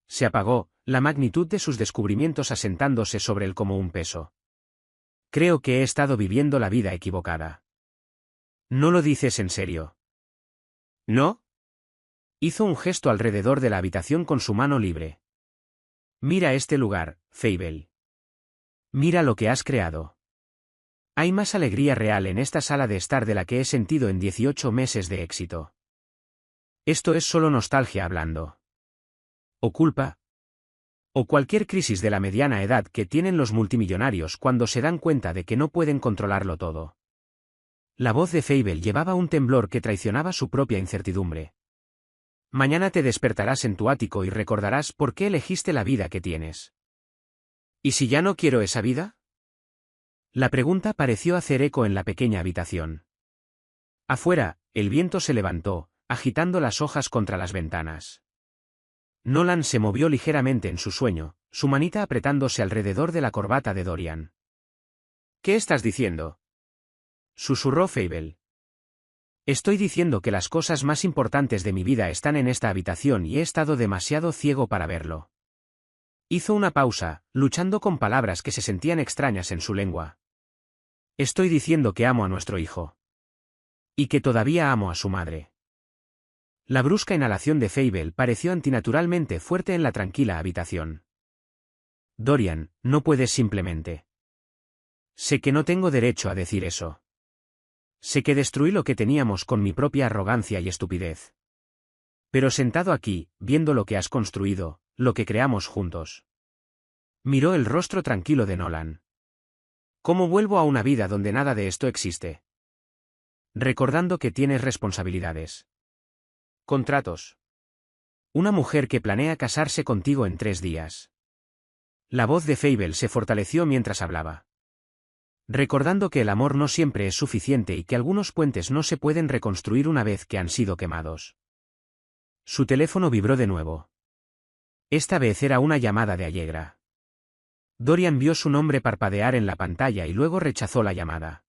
Se apagó, la magnitud de sus descubrimientos asentándose sobre él como un peso. Creo que he estado viviendo la vida equivocada. ¿No lo dices en serio? ¿No? Hizo un gesto alrededor de la habitación con su mano libre. Mira este lugar, Fable. Mira lo que has creado. Hay más alegría real en esta sala de estar de la que he sentido en 18 meses de éxito. Esto es solo nostalgia hablando. O culpa. O cualquier crisis de la mediana edad que tienen los multimillonarios cuando se dan cuenta de que no pueden controlarlo todo. La voz de Fable llevaba un temblor que traicionaba su propia incertidumbre. Mañana te despertarás en tu ático y recordarás por qué elegiste la vida que tienes. ¿Y si ya no quiero esa vida? La pregunta pareció hacer eco en la pequeña habitación. Afuera, el viento se levantó, agitando las hojas contra las ventanas. Nolan se movió ligeramente en su sueño, su manita apretándose alrededor de la corbata de Dorian. ¿Qué estás diciendo? Susurró Fable. Estoy diciendo que las cosas más importantes de mi vida están en esta habitación y he estado demasiado ciego para verlo. Hizo una pausa, luchando con palabras que se sentían extrañas en su lengua. Estoy diciendo que amo a nuestro hijo. Y que todavía amo a su madre. La brusca inhalación de Fable pareció antinaturalmente fuerte en la tranquila habitación. Dorian, no puedes simplemente. Sé que no tengo derecho a decir eso. Sé que destruí lo que teníamos con mi propia arrogancia y estupidez. Pero sentado aquí, viendo lo que has construido, lo que creamos juntos. Miró el rostro tranquilo de Nolan. ¿Cómo vuelvo a una vida donde nada de esto existe? Recordando que tienes responsabilidades. Contratos. Una mujer que planea casarse contigo en 3 días. La voz de Fable se fortaleció mientras hablaba. Recordando que el amor no siempre es suficiente y que algunos puentes no se pueden reconstruir una vez que han sido quemados. Su teléfono vibró de nuevo. Esta vez era una llamada de Allegra. Dorian vio su nombre parpadear en la pantalla y luego rechazó la llamada.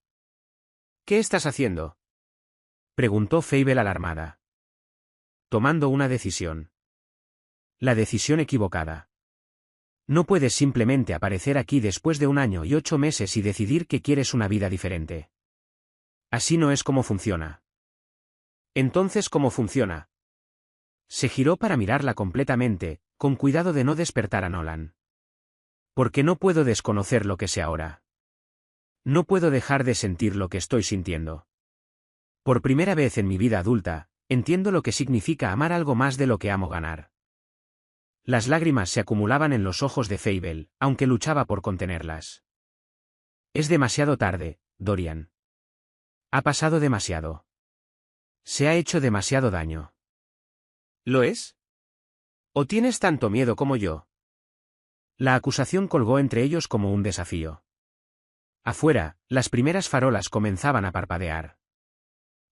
¿Qué estás haciendo? Preguntó Fable alarmada. Tomando una decisión. La decisión equivocada. No puedes simplemente aparecer aquí después de 1 año y 8 meses y decidir que quieres una vida diferente. Así no es como funciona. Entonces, ¿cómo funciona? Se giró para mirarla completamente, con cuidado de no despertar a Nolan. Porque no puedo desconocer lo que sé ahora. No puedo dejar de sentir lo que estoy sintiendo. Por primera vez en mi vida adulta, entiendo lo que significa amar algo más de lo que amo ganar. Las lágrimas se acumulaban en los ojos de Fable, aunque luchaba por contenerlas. Es demasiado tarde, Dorian. Ha pasado demasiado. Se ha hecho demasiado daño. ¿Lo es? ¿O tienes tanto miedo como yo? La acusación colgó entre ellos como un desafío. Afuera, las primeras farolas comenzaban a parpadear.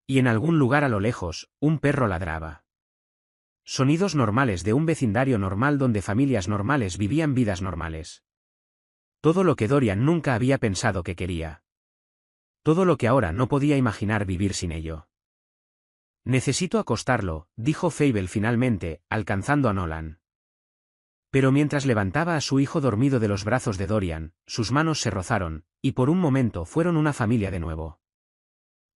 Y en algún lugar a lo lejos, un perro ladraba. Sonidos normales de un vecindario normal donde familias normales vivían vidas normales. Todo lo que Dorian nunca había pensado que quería. Todo lo que ahora no podía imaginar vivir sin ello. Necesito acostarlo, dijo Fable finalmente, alcanzando a Nolan. Pero mientras levantaba a su hijo dormido de los brazos de Dorian, sus manos se rozaron, y por un momento fueron una familia de nuevo.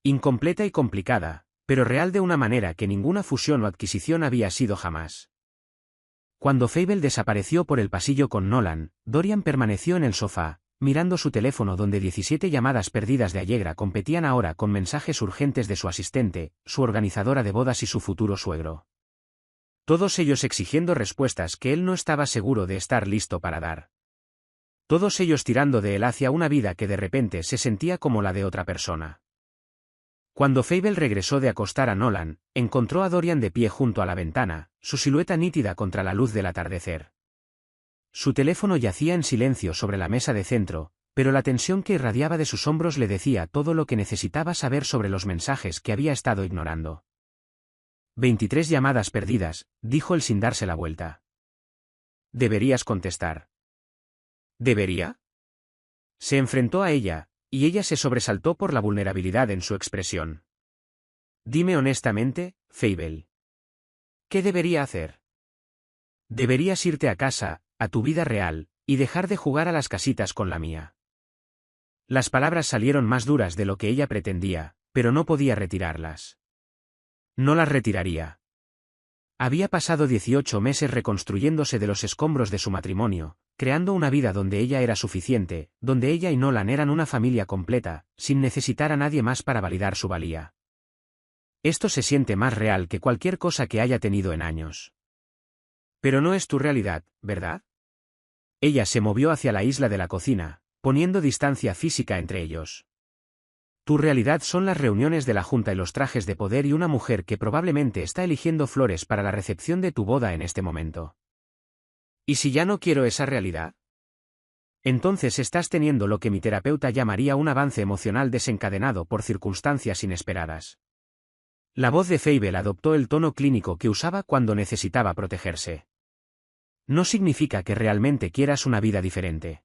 Incompleta y complicada, pero real de una manera que ninguna fusión o adquisición había sido jamás. Cuando Fable desapareció por el pasillo con Nolan, Dorian permaneció en el sofá, mirando su teléfono donde 17 llamadas perdidas de Allegra competían ahora con mensajes urgentes de su asistente, su organizadora de bodas y su futuro suegro. Todos ellos exigiendo respuestas que él no estaba seguro de estar listo para dar. Todos ellos tirando de él hacia una vida que de repente se sentía como la de otra persona. Cuando Fable regresó de acostar a Nolan, encontró a Dorian de pie junto a la ventana, su silueta nítida contra la luz del atardecer. Su teléfono yacía en silencio sobre la mesa de centro, pero la tensión que irradiaba de sus hombros le decía todo lo que necesitaba saber sobre los mensajes que había estado ignorando. 23 llamadas perdidas, dijo él sin darse la vuelta. Deberías contestar. ¿Debería? Se enfrentó a ella, y ella se sobresaltó por la vulnerabilidad en su expresión. Dime honestamente, Fable. ¿Qué debería hacer? Deberías irte a casa, a tu vida real, y dejar de jugar a las casitas con la mía. Las palabras salieron más duras de lo que ella pretendía, pero no podía retirarlas. No las retiraría. Había pasado 18 meses reconstruyéndose de los escombros de su matrimonio, creando una vida donde ella era suficiente, donde ella y Nolan eran una familia completa, sin necesitar a nadie más para validar su valía. Esto se siente más real que cualquier cosa que haya tenido en años. Pero no es tu realidad, ¿verdad? Ella se movió hacia la isla de la cocina, poniendo distancia física entre ellos. Tu realidad son las reuniones de la junta y los trajes de poder y una mujer que probablemente está eligiendo flores para la recepción de tu boda en este momento. ¿Y si ya no quiero esa realidad? Entonces estás teniendo lo que mi terapeuta llamaría un avance emocional desencadenado por circunstancias inesperadas. La voz de Fable adoptó el tono clínico que usaba cuando necesitaba protegerse. No significa que realmente quieras una vida diferente.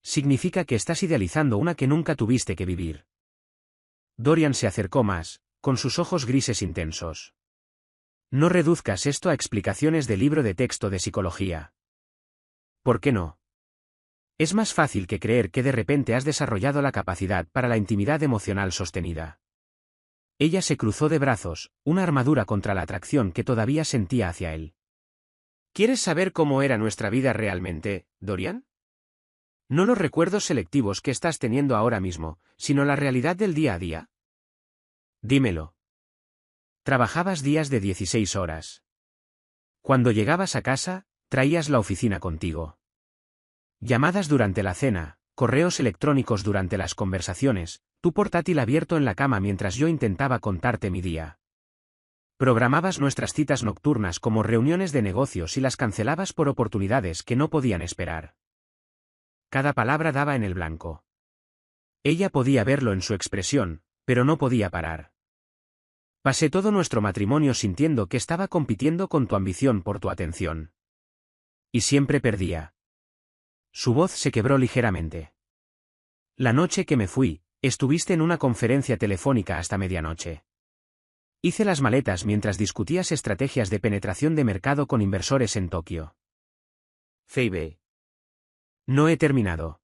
Significa que estás idealizando una que nunca tuviste que vivir. Dorian se acercó más, con sus ojos grises intensos. No reduzcas esto a explicaciones de libro de texto de psicología. ¿Por qué no? Es más fácil que creer que de repente has desarrollado la capacidad para la intimidad emocional sostenida. Ella se cruzó de brazos, una armadura contra la atracción que todavía sentía hacia él. ¿Quieres saber cómo era nuestra vida realmente, Dorian? No los recuerdos selectivos que estás teniendo ahora mismo, sino la realidad del día a día. Dímelo. Trabajabas días de 16 horas. Cuando llegabas a casa, traías la oficina contigo. Llamadas durante la cena, correos electrónicos durante las conversaciones, tu portátil abierto en la cama mientras yo intentaba contarte mi día. Programabas nuestras citas nocturnas como reuniones de negocios y las cancelabas por oportunidades que no podían esperar. Cada palabra daba en el blanco. Ella podía verlo en su expresión, pero no podía parar. Pasé todo nuestro matrimonio sintiendo que estaba compitiendo con tu ambición por tu atención. Y siempre perdía. Su voz se quebró ligeramente. La noche que me fui, estuviste en una conferencia telefónica hasta medianoche. Hice las maletas mientras discutías estrategias de penetración de mercado con inversores en Tokio. Fable. No he terminado.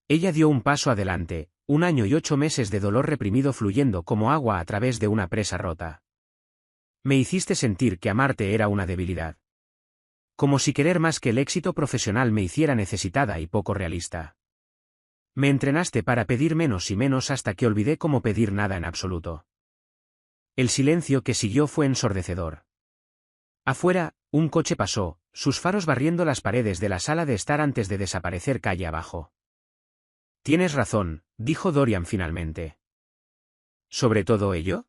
Ella dio un paso adelante, 1 año y 8 meses de dolor reprimido fluyendo como agua a través de una presa rota. Me hiciste sentir que amarte era una debilidad. Como si querer más que el éxito profesional me hiciera necesitada y poco realista. Me entrenaste para pedir menos y menos hasta que olvidé cómo pedir nada en absoluto. El silencio que siguió fue ensordecedor. Afuera, un coche pasó, sus faros barriendo las paredes de la sala de estar antes de desaparecer calle abajo. Tienes razón, dijo Dorian finalmente. ¿Sobre todo ello?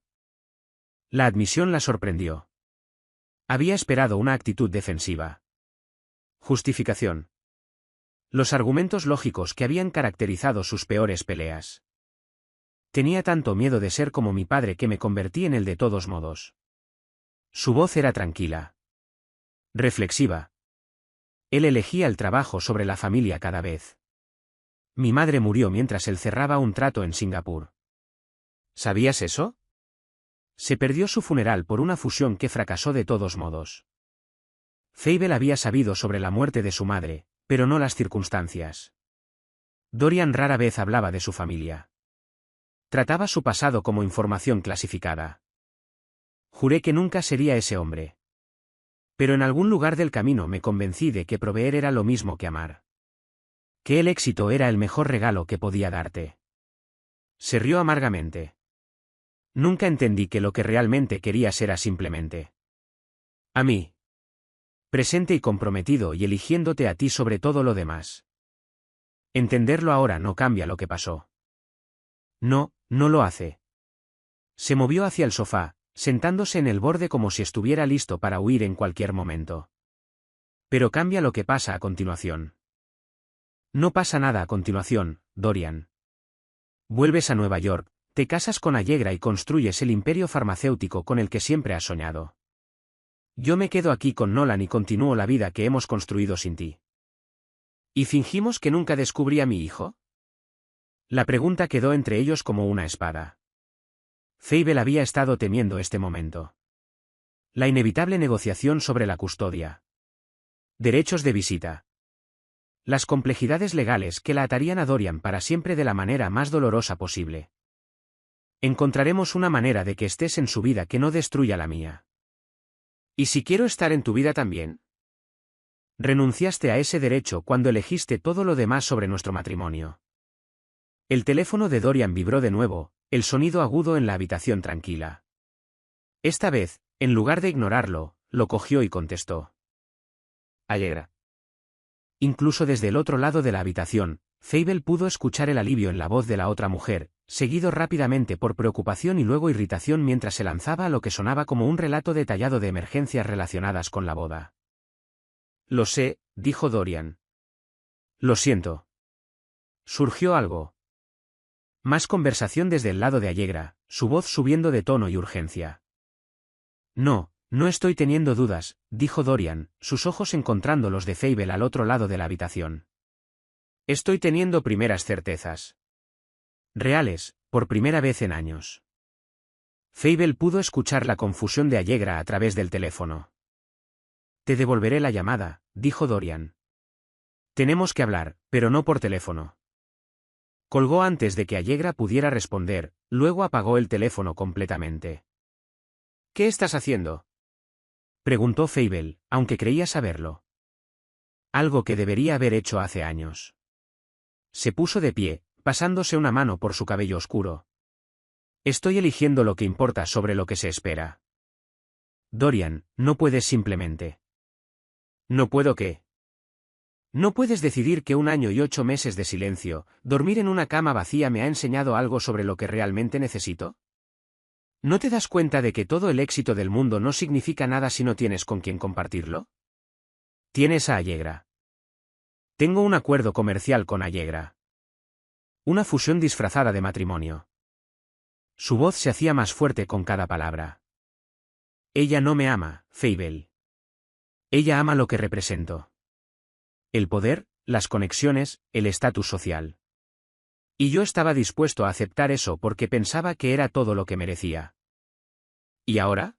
La admisión la sorprendió. Había esperado una actitud defensiva. Justificación. Los argumentos lógicos que habían caracterizado sus peores peleas. Tenía tanto miedo de ser como mi padre que me convertí en él de todos modos. Su voz era tranquila. Reflexiva. Él elegía el trabajo sobre la familia cada vez. Mi madre murió mientras él cerraba un trato en Singapur. ¿Sabías eso? Se perdió su funeral por una fusión que fracasó de todos modos. Fable había sabido sobre la muerte de su madre, pero no las circunstancias. Dorian rara vez hablaba de su familia. Trataba su pasado como información clasificada. Juré que nunca sería ese hombre. Pero en algún lugar del camino me convencí de que proveer era lo mismo que amar. Que el éxito era el mejor regalo que podía darte. Se rió amargamente. Nunca entendí que lo que realmente querías era simplemente a mí. Presente y comprometido y eligiéndote a ti sobre todo lo demás. Entenderlo ahora no cambia lo que pasó. No, no lo hace. Se movió hacia el sofá, sentándose en el borde como si estuviera listo para huir en cualquier momento. Pero cambia lo que pasa a continuación. No pasa nada a continuación, Dorian. Vuelves a Nueva York, te casas con Allegra y construyes el imperio farmacéutico con el que siempre has soñado. Yo me quedo aquí con Nolan y continúo la vida que hemos construido sin ti. ¿Y fingimos que nunca descubrí a mi hijo? La pregunta quedó entre ellos como una espada. Fable había estado temiendo este momento. La inevitable negociación sobre la custodia. Derechos de visita. Las complejidades legales que la atarían a Dorian para siempre de la manera más dolorosa posible. Encontraremos una manera de que estés en su vida que no destruya la mía. ¿Y si quiero estar en tu vida también? Renunciaste a ese derecho cuando elegiste todo lo demás sobre nuestro matrimonio. El teléfono de Dorian vibró de nuevo, el sonido agudo en la habitación tranquila. Esta vez, en lugar de ignorarlo, lo cogió y contestó. Allegra. Incluso desde el otro lado de la habitación, Fable pudo escuchar el alivio en la voz de la otra mujer, seguido rápidamente por preocupación y luego irritación mientras se lanzaba a lo que sonaba como un relato detallado de emergencias relacionadas con la boda. Lo sé, dijo Dorian. Lo siento. Surgió algo. Más conversación desde el lado de Allegra, su voz subiendo de tono y urgencia. No, no estoy teniendo dudas, dijo Dorian, sus ojos encontrando los de Fable al otro lado de la habitación. Estoy teniendo primeras certezas. Reales, por primera vez en años. Fable pudo escuchar la confusión de Allegra a través del teléfono. Te devolveré la llamada, dijo Dorian. Tenemos que hablar, pero no por teléfono. Colgó antes de que Allegra pudiera responder, luego apagó el teléfono completamente. ¿Qué estás haciendo? Preguntó Fable, aunque creía saberlo. Algo que debería haber hecho hace años. Se puso de pie, pasándose una mano por su cabello oscuro. Estoy eligiendo lo que importa sobre lo que se espera. Dorian, no puedes simplemente. ¿No puedo qué? ¿No puedes decidir que 1 año y 8 meses de silencio, dormir en una cama vacía me ha enseñado algo sobre lo que realmente necesito? ¿No te das cuenta de que todo el éxito del mundo no significa nada si no tienes con quien compartirlo? Tienes a Allegra. Tengo un acuerdo comercial con Allegra. Una fusión disfrazada de matrimonio. Su voz se hacía más fuerte con cada palabra. Ella no me ama, Fable. Ella ama lo que represento. El poder, las conexiones, el estatus social. Y yo estaba dispuesto a aceptar eso porque pensaba que era todo lo que merecía. ¿Y ahora?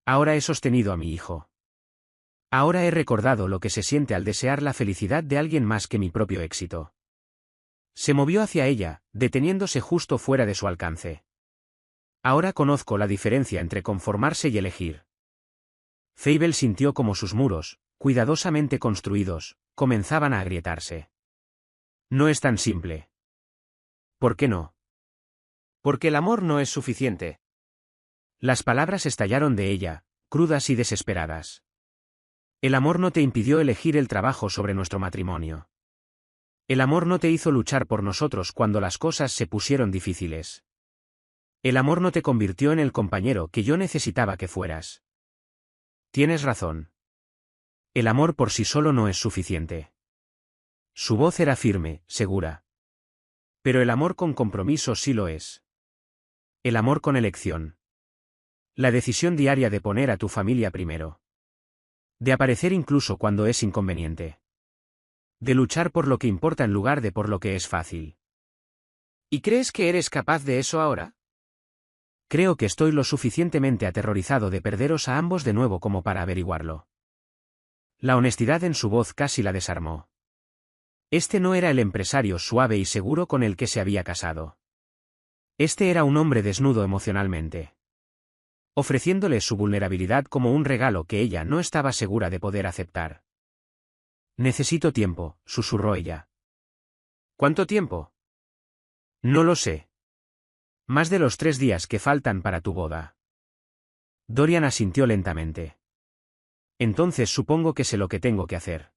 Ahora he sostenido a mi hijo. Ahora he recordado lo que se siente al desear la felicidad de alguien más que mi propio éxito. Se movió hacia ella, deteniéndose justo fuera de su alcance. Ahora conozco la diferencia entre conformarse y elegir. Fable sintió como sus muros, cuidadosamente construidos, comenzaban a agrietarse. No es tan simple. ¿Por qué no? Porque el amor no es suficiente. Las palabras estallaron de ella, crudas y desesperadas. El amor no te impidió elegir el trabajo sobre nuestro matrimonio. El amor no te hizo luchar por nosotros cuando las cosas se pusieron difíciles. El amor no te convirtió en el compañero que yo necesitaba que fueras. Tienes razón. El amor por sí solo no es suficiente. Su voz era firme, segura. Pero el amor con compromiso sí lo es. El amor con elección. La decisión diaria de poner a tu familia primero. De aparecer incluso cuando es inconveniente. De luchar por lo que importa en lugar de por lo que es fácil. ¿Y crees que eres capaz de eso ahora? Creo que estoy lo suficientemente aterrorizado de perderos a ambos de nuevo como para averiguarlo. La honestidad en su voz casi la desarmó. Este no era el empresario suave y seguro con el que se había casado. Este era un hombre desnudo emocionalmente. Ofreciéndole su vulnerabilidad como un regalo que ella no estaba segura de poder aceptar. Necesito tiempo, susurró ella. ¿Cuánto tiempo? No lo sé. Más de los 3 días que faltan para tu boda. Dorian asintió lentamente. Entonces supongo que sé lo que tengo que hacer.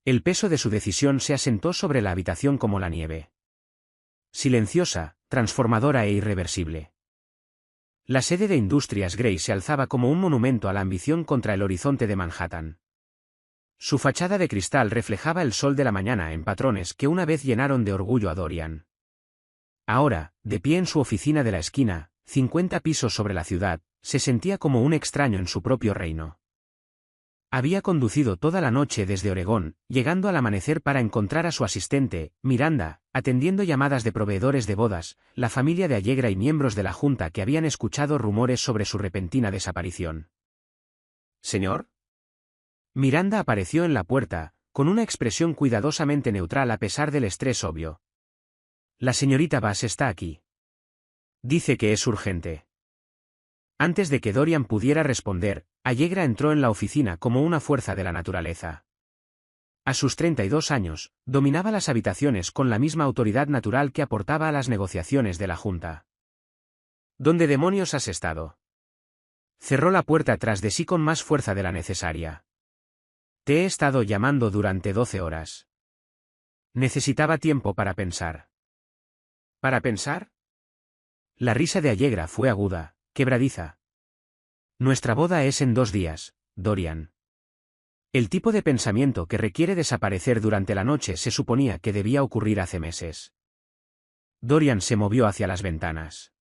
El peso de su decisión se asentó sobre la habitación como la nieve. Silenciosa, transformadora e irreversible. La sede de Industrias Grey se alzaba como un monumento a la ambición contra el horizonte de Manhattan. Su fachada de cristal reflejaba el sol de la mañana en patrones que una vez llenaron de orgullo a Dorian. Ahora, de pie en su oficina de la esquina, 50 pisos sobre la ciudad, se sentía como un extraño en su propio reino. Había conducido toda la noche desde Oregón, llegando al amanecer para encontrar a su asistente, Miranda, atendiendo llamadas de proveedores de bodas, la familia de Allegra y miembros de la junta que habían escuchado rumores sobre su repentina desaparición. ¿Señor? Miranda apareció en la puerta, con una expresión cuidadosamente neutral a pesar del estrés obvio. La señorita Bass está aquí. Dice que es urgente. Antes de que Dorian pudiera responder, Allegra entró en la oficina como una fuerza de la naturaleza. A sus 32 años, dominaba las habitaciones con la misma autoridad natural que aportaba a las negociaciones de la Junta. ¿Dónde demonios has estado? Cerró la puerta tras de sí con más fuerza de la necesaria. Te he estado llamando durante 12 horas. Necesitaba tiempo para pensar. ¿Para pensar? La risa de Allegra fue aguda, quebradiza. Nuestra boda es en 2 días, Dorian. El tipo de pensamiento que requiere desaparecer durante la noche se suponía que debía ocurrir hace meses. Dorian se movió hacia las ventanas.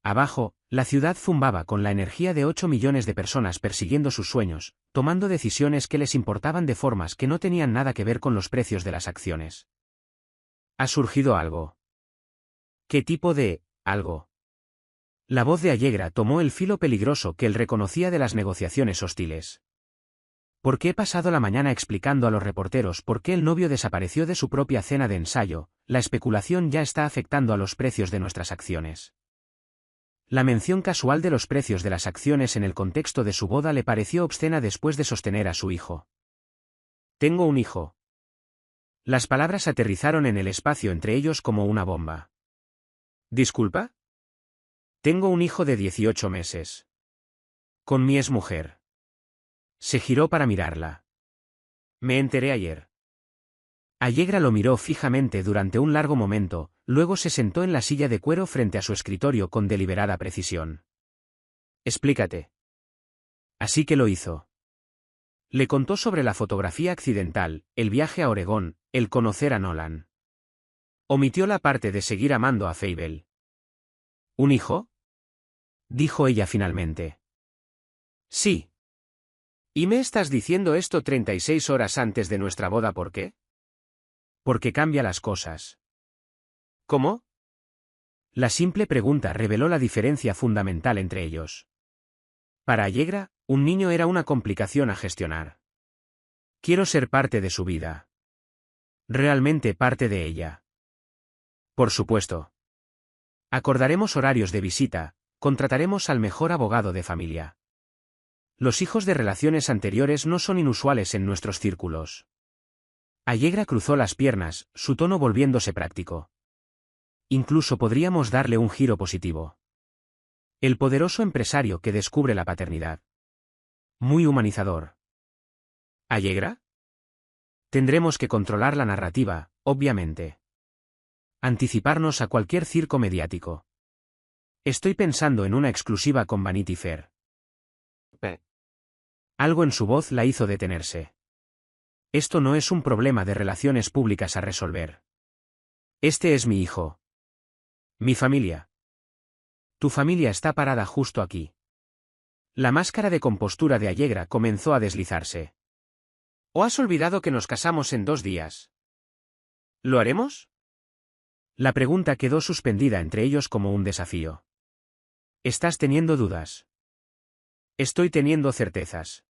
Abajo, la ciudad zumbaba con la energía de 8 millones de personas persiguiendo sus sueños, tomando decisiones que les importaban de formas que no tenían nada que ver con los precios de las acciones. ¿Ha surgido algo? ¿Qué tipo de algo? La voz de Allegra tomó el filo peligroso que él reconocía de las negociaciones hostiles. ¿Por qué he pasado la mañana explicando a los reporteros por qué el novio desapareció de su propia cena de ensayo? La especulación ya está afectando a los precios de nuestras acciones. La mención casual de los precios de las acciones en el contexto de su boda le pareció obscena después de sostener a su hijo. Tengo un hijo. Las palabras aterrizaron en el espacio entre ellos como una bomba. ¿Disculpa? Tengo un hijo de 18 meses. Con mi exmujer. Se giró para mirarla. Me enteré ayer. Allegra lo miró fijamente durante un largo momento, luego se sentó en la silla de cuero frente a su escritorio con deliberada precisión. Explícate. Así que lo hizo. Le contó sobre la fotografía accidental, el viaje a Oregón, el conocer a Nolan. Omitió la parte de seguir amando a Fable. ¿Un hijo? Dijo ella finalmente. Sí. ¿Y me estás diciendo esto 36 horas antes de nuestra boda por qué? Porque cambia las cosas. ¿Cómo? La simple pregunta reveló la diferencia fundamental entre ellos. Para Allegra, un niño era una complicación a gestionar. Quiero ser parte de su vida. Realmente parte de ella. Por supuesto. Acordaremos horarios de visita, contrataremos al mejor abogado de familia. Los hijos de relaciones anteriores no son inusuales en nuestros círculos. Allegra cruzó las piernas, su tono volviéndose práctico. Incluso podríamos darle un giro positivo. El poderoso empresario que descubre la paternidad. Muy humanizador. ¿Allegra? Tendremos que controlar la narrativa, obviamente. Anticiparnos a cualquier circo mediático. Estoy pensando en una exclusiva con Vanity Fair. Algo en su voz la hizo detenerse. Esto no es un problema de relaciones públicas a resolver. Este es mi hijo. Mi familia. Tu familia está parada justo aquí. La máscara de compostura de Allegra comenzó a deslizarse. ¿O has olvidado que nos casamos en 2 días? ¿Lo haremos? La pregunta quedó suspendida entre ellos como un desafío. ¿Estás teniendo dudas? Estoy teniendo certezas.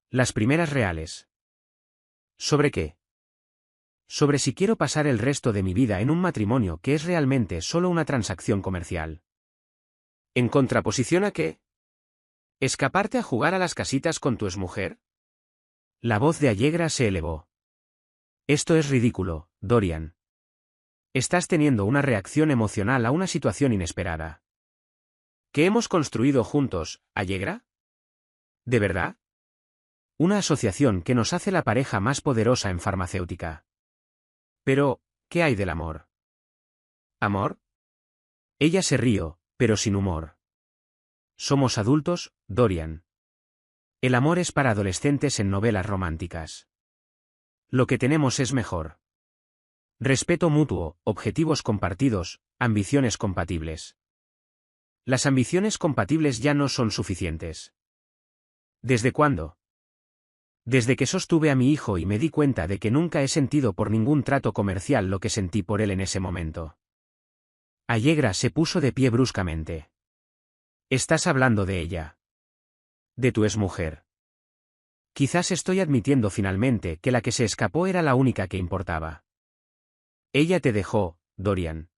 Las primeras reales. ¿Sobre qué? Sobre si quiero pasar el resto de mi vida en un matrimonio que es realmente solo una transacción comercial. ¿En contraposición a qué? ¿Escaparte a jugar a las casitas con tu exmujer? La voz de Allegra se elevó. Esto es ridículo, Dorian. Estás teniendo una reacción emocional a una situación inesperada. ¿Qué hemos construido juntos, Allegra? ¿De verdad? Una asociación que nos hace la pareja más poderosa en farmacéutica. Pero, ¿qué hay del amor? ¿Amor? Ella se rió, pero sin humor. Somos adultos, Dorian. El amor es para adolescentes en novelas románticas. Lo que tenemos es mejor. Respeto mutuo, objetivos compartidos, ambiciones compatibles. Las ambiciones compatibles ya no son suficientes. ¿Desde cuándo? Desde que sostuve a mi hijo y me di cuenta de que nunca he sentido por ningún trato comercial lo que sentí por él en ese momento. Allegra se puso de pie bruscamente. Estás hablando de ella. De tu exmujer. Quizás estoy admitiendo finalmente que la que se escapó era la única que importaba. Ella te dejó, Dorian.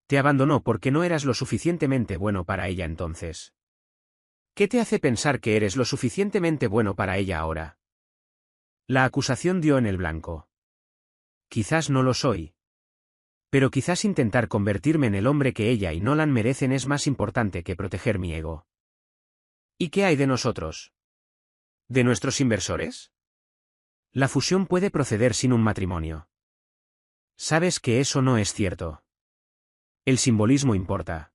Te abandonó porque no eras lo suficientemente bueno para ella entonces. ¿Qué te hace pensar que eres lo suficientemente bueno para ella ahora? La acusación dio en el blanco. Quizás no lo soy. Pero quizás intentar convertirme en el hombre que ella y Nolan merecen es más importante que proteger mi ego. ¿Y qué hay de nosotros? ¿De nuestros inversores? La fusión puede proceder sin un matrimonio. Sabes que eso no es cierto. El simbolismo importa.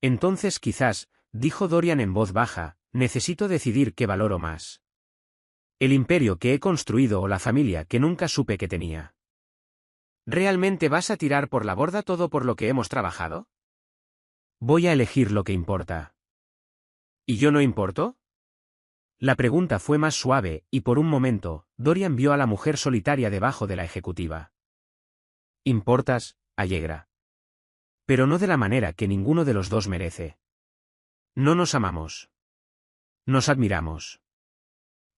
Entonces quizás, dijo Dorian en voz baja, necesito decidir qué valoro más. El imperio que he construido o la familia que nunca supe que tenía. ¿Realmente vas a tirar por la borda todo por lo que hemos trabajado? Voy a elegir lo que importa. ¿Y yo no importo? La pregunta fue más suave, y por un momento, Dorian vio a la mujer solitaria debajo de la ejecutiva. Importas, Allegra. Pero no de la manera que ninguno de los dos merece. No nos amamos. Nos admiramos.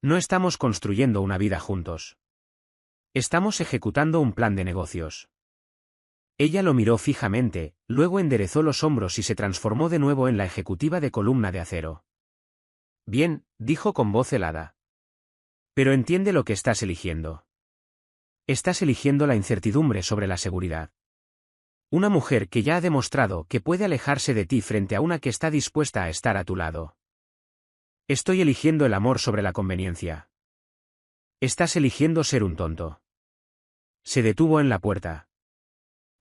No estamos construyendo una vida juntos. Estamos ejecutando un plan de negocios. Ella lo miró fijamente, luego enderezó los hombros y se transformó de nuevo en la ejecutiva de columna de acero. Bien, dijo con voz helada. Pero entiende lo que estás eligiendo. Estás eligiendo la incertidumbre sobre la seguridad. Una mujer que ya ha demostrado que puede alejarse de ti frente a una que está dispuesta a estar a tu lado. Estoy eligiendo el amor sobre la conveniencia. Estás eligiendo ser un tonto. Se detuvo en la puerta.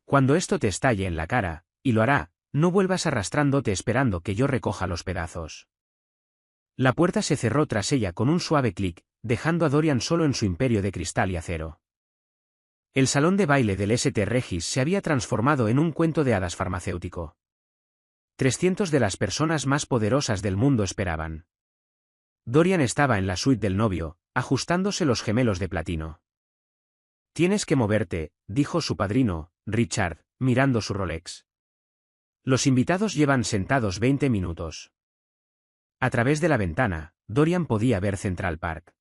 Cuando esto te estalle en la cara, y lo hará, no vuelvas arrastrándote esperando que yo recoja los pedazos. La puerta se cerró tras ella con un suave clic, dejando a Dorian solo en su imperio de cristal y acero. El salón de baile del St. Regis se había transformado en un cuento de hadas farmacéutico. 300 de las personas más poderosas del mundo esperaban. Dorian estaba en la suite del novio, ajustándose los gemelos de platino. Tienes que moverte, dijo su padrino, Richard, mirando su Rolex. Los invitados llevan sentados 20 minutos. A través de la ventana, Dorian podía ver Central Park.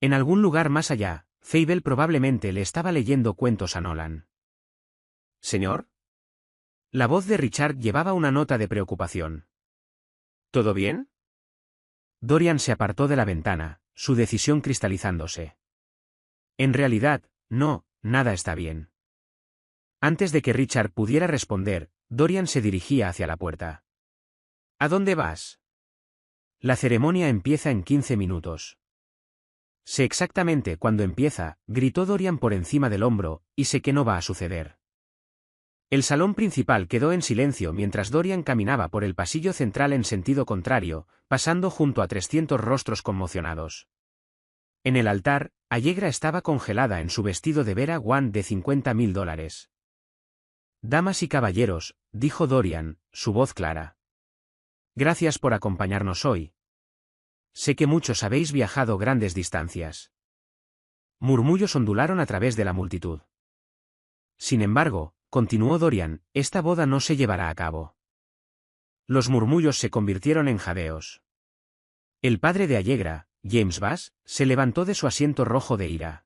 En algún lugar más allá, Fable probablemente le estaba leyendo cuentos a Nolan. ¿Señor? La voz de Richard llevaba una nota de preocupación. ¿Todo bien? Dorian se apartó de la ventana, su decisión cristalizándose. En realidad, no, nada está bien. Antes de que Richard pudiera responder, Dorian se dirigía hacia la puerta. ¿A dónde vas? La ceremonia empieza en 15 minutos. Sé exactamente cuándo empieza, gritó Dorian por encima del hombro, y sé que no va a suceder. El salón principal quedó en silencio mientras Dorian caminaba por el pasillo central en sentido contrario, pasando junto a 300 rostros conmocionados. En el altar, Allegra estaba congelada en su vestido de Vera Wang de $50.000. Damas y caballeros, dijo Dorian, su voz clara. Gracias por acompañarnos hoy. Sé que muchos habéis viajado grandes distancias. Murmullos ondularon a través de la multitud. Sin embargo, continuó Dorian, esta boda no se llevará a cabo. Los murmullos se convirtieron en jadeos. El padre de Allegra, James Bass, se levantó de su asiento rojo de ira.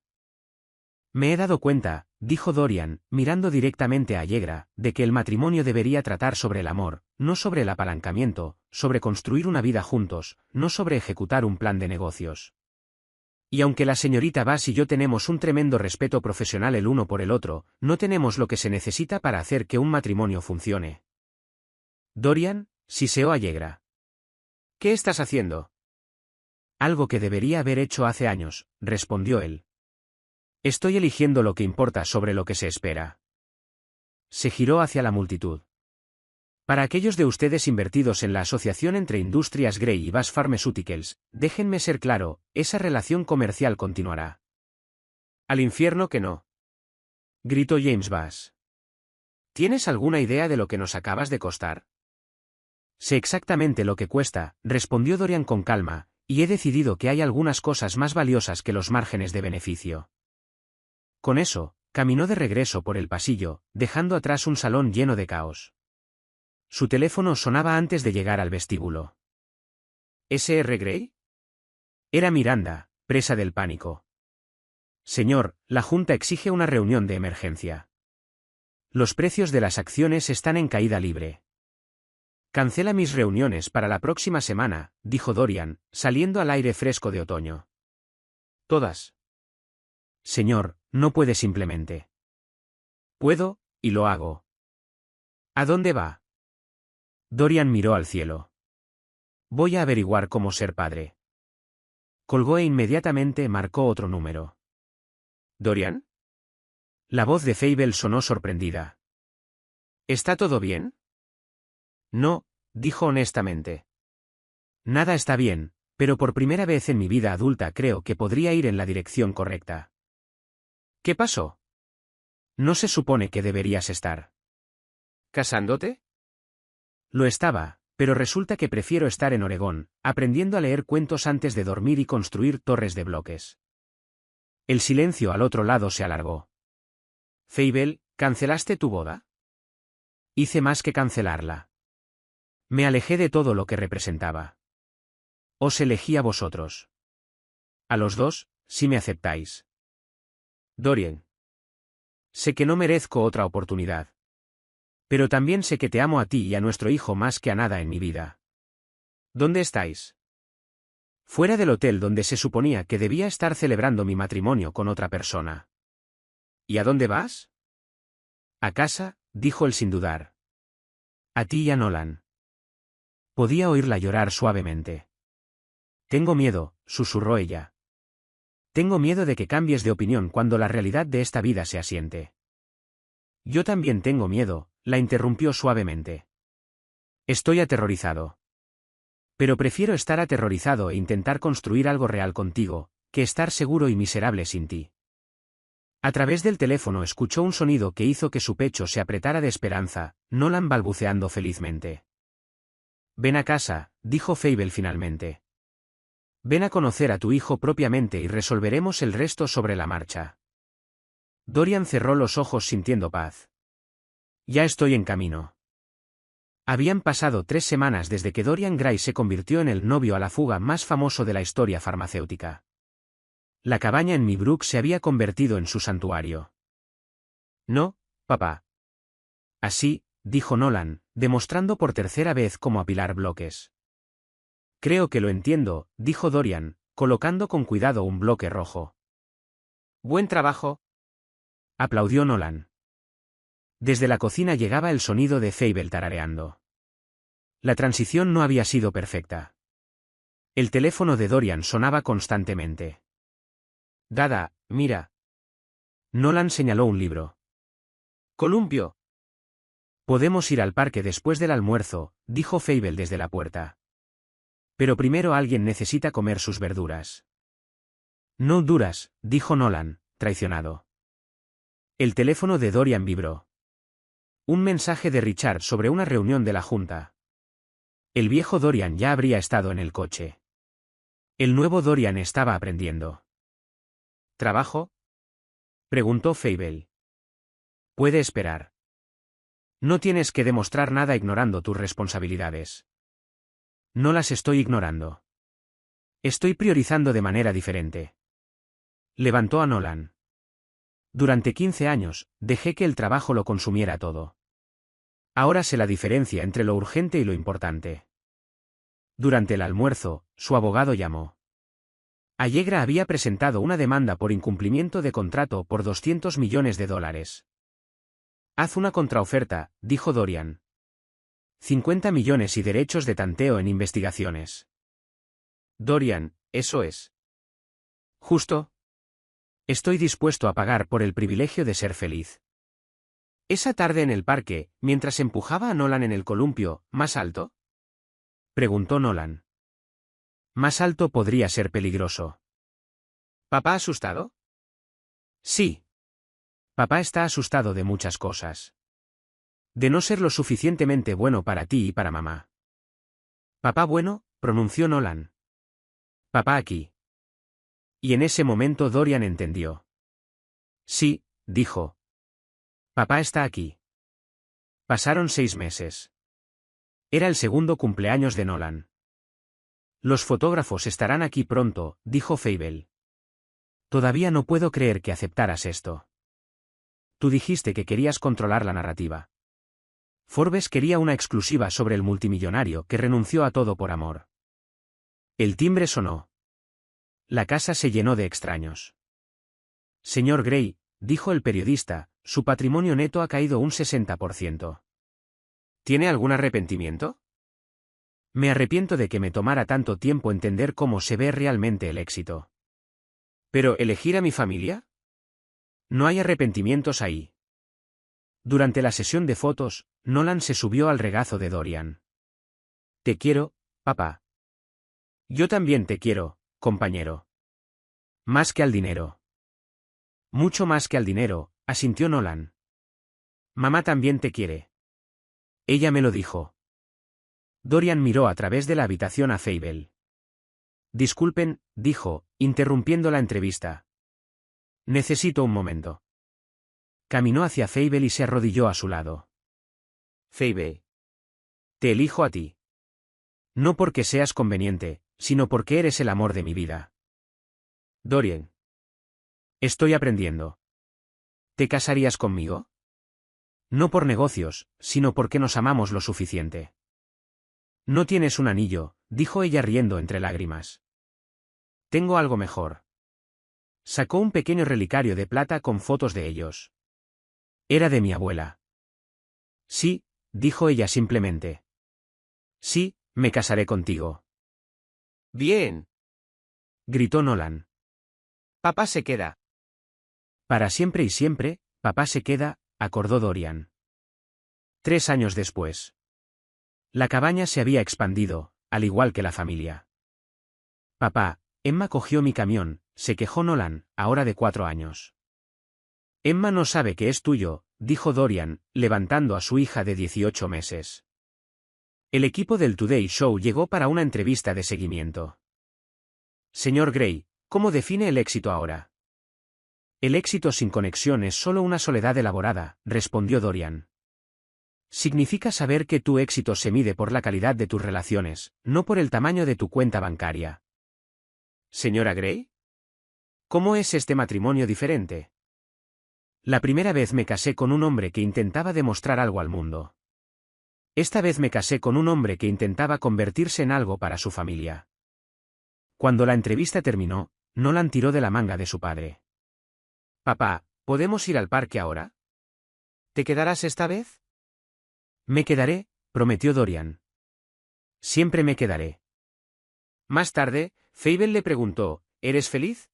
Me he dado cuenta, dijo Dorian, mirando directamente a Allegra, de que el matrimonio debería tratar sobre el amor, no sobre el apalancamiento, sobre construir una vida juntos, no sobre ejecutar un plan de negocios. Y aunque la señorita Bass y yo tenemos un tremendo respeto profesional el uno por el otro, no tenemos lo que se necesita para hacer que un matrimonio funcione. Dorian, siseó Allegra. ¿Qué estás haciendo? Algo que debería haber hecho hace años, respondió él. Estoy eligiendo lo que importa sobre lo que se espera. Se giró hacia la multitud. Para aquellos de ustedes invertidos en la asociación entre Industrias Grey y Bass Pharmaceuticals, déjenme ser claro, esa relación comercial continuará. Al infierno que no. Gritó James Bass. ¿Tienes alguna idea de lo que nos acabas de costar? Sé exactamente lo que cuesta, respondió Dorian con calma, y he decidido que hay algunas cosas más valiosas que los márgenes de beneficio. Con eso, caminó de regreso por el pasillo, dejando atrás un salón lleno de caos. Su teléfono sonaba antes de llegar al vestíbulo. ¿S.R. Grey? Era Miranda, presa del pánico. Señor, la Junta exige una reunión de emergencia. Los precios de las acciones están en caída libre. Cancela mis reuniones para la próxima semana, dijo Dorian, saliendo al aire fresco de otoño. Todas. Señor, no puede simplemente. Puedo, y lo hago. ¿A dónde va? Dorian miró al cielo. Voy a averiguar cómo ser padre. Colgó e inmediatamente marcó otro número. ¿Dorian? La voz de Fable sonó sorprendida. ¿Está todo bien? No, dijo honestamente. Nada está bien, pero por primera vez en mi vida adulta creo que podría ir en la dirección correcta. ¿Qué pasó? No se supone que deberías estar. ¿Casándote? Lo estaba, pero resulta que prefiero estar en Oregón, aprendiendo a leer cuentos antes de dormir y construir torres de bloques. El silencio al otro lado se alargó. Fable, ¿cancelaste tu boda? Hice más que cancelarla. Me alejé de todo lo que representaba. Os elegí a vosotros. A los dos, si me aceptáis. Dorian. Sé que no merezco otra oportunidad. Pero también sé que te amo a ti y a nuestro hijo más que a nada en mi vida. ¿Dónde estáis? Fuera del hotel donde se suponía que debía estar celebrando mi matrimonio con otra persona. ¿Y a dónde vas? A casa, dijo él sin dudar. A ti y a Nolan. Podía oírla llorar suavemente. Tengo miedo, susurró ella. Tengo miedo de que cambies de opinión cuando la realidad de esta vida se asiente. Yo también tengo miedo, la interrumpió suavemente. Estoy aterrorizado. Pero prefiero estar aterrorizado e intentar construir algo real contigo, que estar seguro y miserable sin ti. A través del teléfono escuchó un sonido que hizo que su pecho se apretara de esperanza, Nolan balbuceando felizmente. Ven a casa, dijo Fable finalmente. Ven a conocer a tu hijo propiamente y resolveremos el resto sobre la marcha. Dorian cerró los ojos sintiendo paz. Ya estoy en camino. Habían pasado 3 semanas desde que Dorian Gray se convirtió en el novio a la fuga más famoso de la historia farmacéutica. La cabaña en Meadowbrook se había convertido en su santuario. No, papá. Así, dijo Nolan, demostrando por tercera vez cómo apilar bloques. Creo que lo entiendo, dijo Dorian, colocando con cuidado un bloque rojo. Buen trabajo. Aplaudió Nolan. Desde la cocina llegaba el sonido de Fable tarareando. La transición no había sido perfecta. El teléfono de Dorian sonaba constantemente. Dada, mira. Nolan señaló un libro. Columpio. Podemos ir al parque después del almuerzo, dijo Fable desde la puerta. Pero primero alguien necesita comer sus verduras. No duras, dijo Nolan, traicionado. El teléfono de Dorian vibró. Un mensaje de Richard sobre una reunión de la junta. El viejo Dorian ya habría estado en el coche. El nuevo Dorian estaba aprendiendo. ¿Trabajo? Preguntó Fable. Puede esperar. No tienes que demostrar nada ignorando tus responsabilidades. No las estoy ignorando. Estoy priorizando de manera diferente. Levantó a Nolan. Durante 15 años, dejé que el trabajo lo consumiera todo. Ahora sé la diferencia entre lo urgente y lo importante. Durante el almuerzo, su abogado llamó. Allegra había presentado una demanda por incumplimiento de contrato por $200 millones. Haz una contraoferta, dijo Dorian. 50 millones y derechos de tanteo en investigaciones. Dorian, eso es. Justo. Estoy dispuesto a pagar por el privilegio de ser feliz. Esa tarde en el parque, mientras empujaba a Nolan en el columpio, ¿más alto? Preguntó Nolan. Más alto podría ser peligroso. ¿Papá asustado? Sí. Papá está asustado de muchas cosas. De no ser lo suficientemente bueno para ti y para mamá. Papá bueno, pronunció Nolan. Papá aquí. Y en ese momento Dorian entendió. Sí, dijo. Papá está aquí. Pasaron 6 meses. Era el segundo cumpleaños de Nolan. Los fotógrafos estarán aquí pronto, dijo Fable. Todavía no puedo creer que aceptaras esto. Tú dijiste que querías controlar la narrativa. Forbes quería una exclusiva sobre el multimillonario que renunció a todo por amor. El timbre sonó. La casa se llenó de extraños. Señor Gray, dijo el periodista, su patrimonio neto ha caído un 60%. ¿Tiene algún arrepentimiento? Me arrepiento de que me tomara tanto tiempo entender cómo se ve realmente el éxito. ¿Pero elegir a mi familia? No hay arrepentimientos ahí. Durante la sesión de fotos, Nolan se subió al regazo de Dorian. Te quiero, papá. Yo también te quiero, compañero. Más que al dinero. Mucho más que al dinero, asintió Nolan. Mamá también te quiere. Ella me lo dijo. Dorian miró a través de la habitación a Fable. Disculpen, dijo, interrumpiendo la entrevista. Necesito un momento. Caminó hacia Fable y se arrodilló a su lado. Fable. Te elijo a ti. No porque seas conveniente, sino porque eres el amor de mi vida. Dorian. Estoy aprendiendo. ¿Te casarías conmigo? No por negocios, sino porque nos amamos lo suficiente. No tienes un anillo, dijo ella riendo entre lágrimas. Tengo algo mejor. Sacó un pequeño relicario de plata con fotos de ellos. Era de mi abuela. Sí, dijo ella simplemente. Sí, me casaré contigo. Bien. Gritó Nolan. Papá se queda. Para siempre y siempre, papá se queda, acordó Dorian. 3 años después. La cabaña se había expandido, al igual que la familia. Papá, Emma cogió mi camión, se quejó Nolan, ahora de 4 años. Emma no sabe que es tuyo, dijo Dorian, levantando a su hija de 18 meses. El equipo del Today Show llegó para una entrevista de seguimiento. Señor Gray, ¿cómo define el éxito ahora? El éxito sin conexión es solo una soledad elaborada, respondió Dorian. Significa saber que tu éxito se mide por la calidad de tus relaciones, no por el tamaño de tu cuenta bancaria. ¿Señora Gray? ¿Cómo es este matrimonio diferente? La primera vez me casé con un hombre que intentaba demostrar algo al mundo. Esta vez me casé con un hombre que intentaba convertirse en algo para su familia. Cuando la entrevista terminó, Nolan tiró de la manga de su padre. Papá, ¿podemos ir al parque ahora? ¿Te quedarás esta vez? Me quedaré, prometió Dorian. Siempre me quedaré. Más tarde, Fable le preguntó, ¿eres feliz?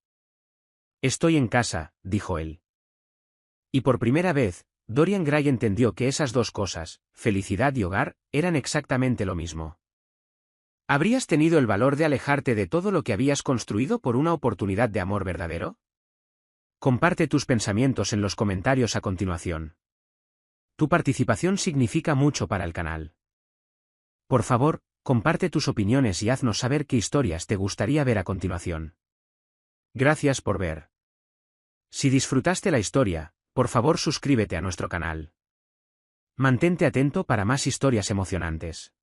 Estoy en casa, dijo él. Y por primera vez, Dorian Gray entendió que esas dos cosas, felicidad y hogar, eran exactamente lo mismo. ¿Habrías tenido el valor de alejarte de todo lo que habías construido por una oportunidad de amor verdadero? Comparte tus pensamientos en los comentarios a continuación. Tu participación significa mucho para el canal. Por favor, comparte tus opiniones y haznos saber qué historias te gustaría ver a continuación. Gracias por ver. Si disfrutaste la historia, por favor suscríbete a nuestro canal. Mantente atento para más historias emocionantes.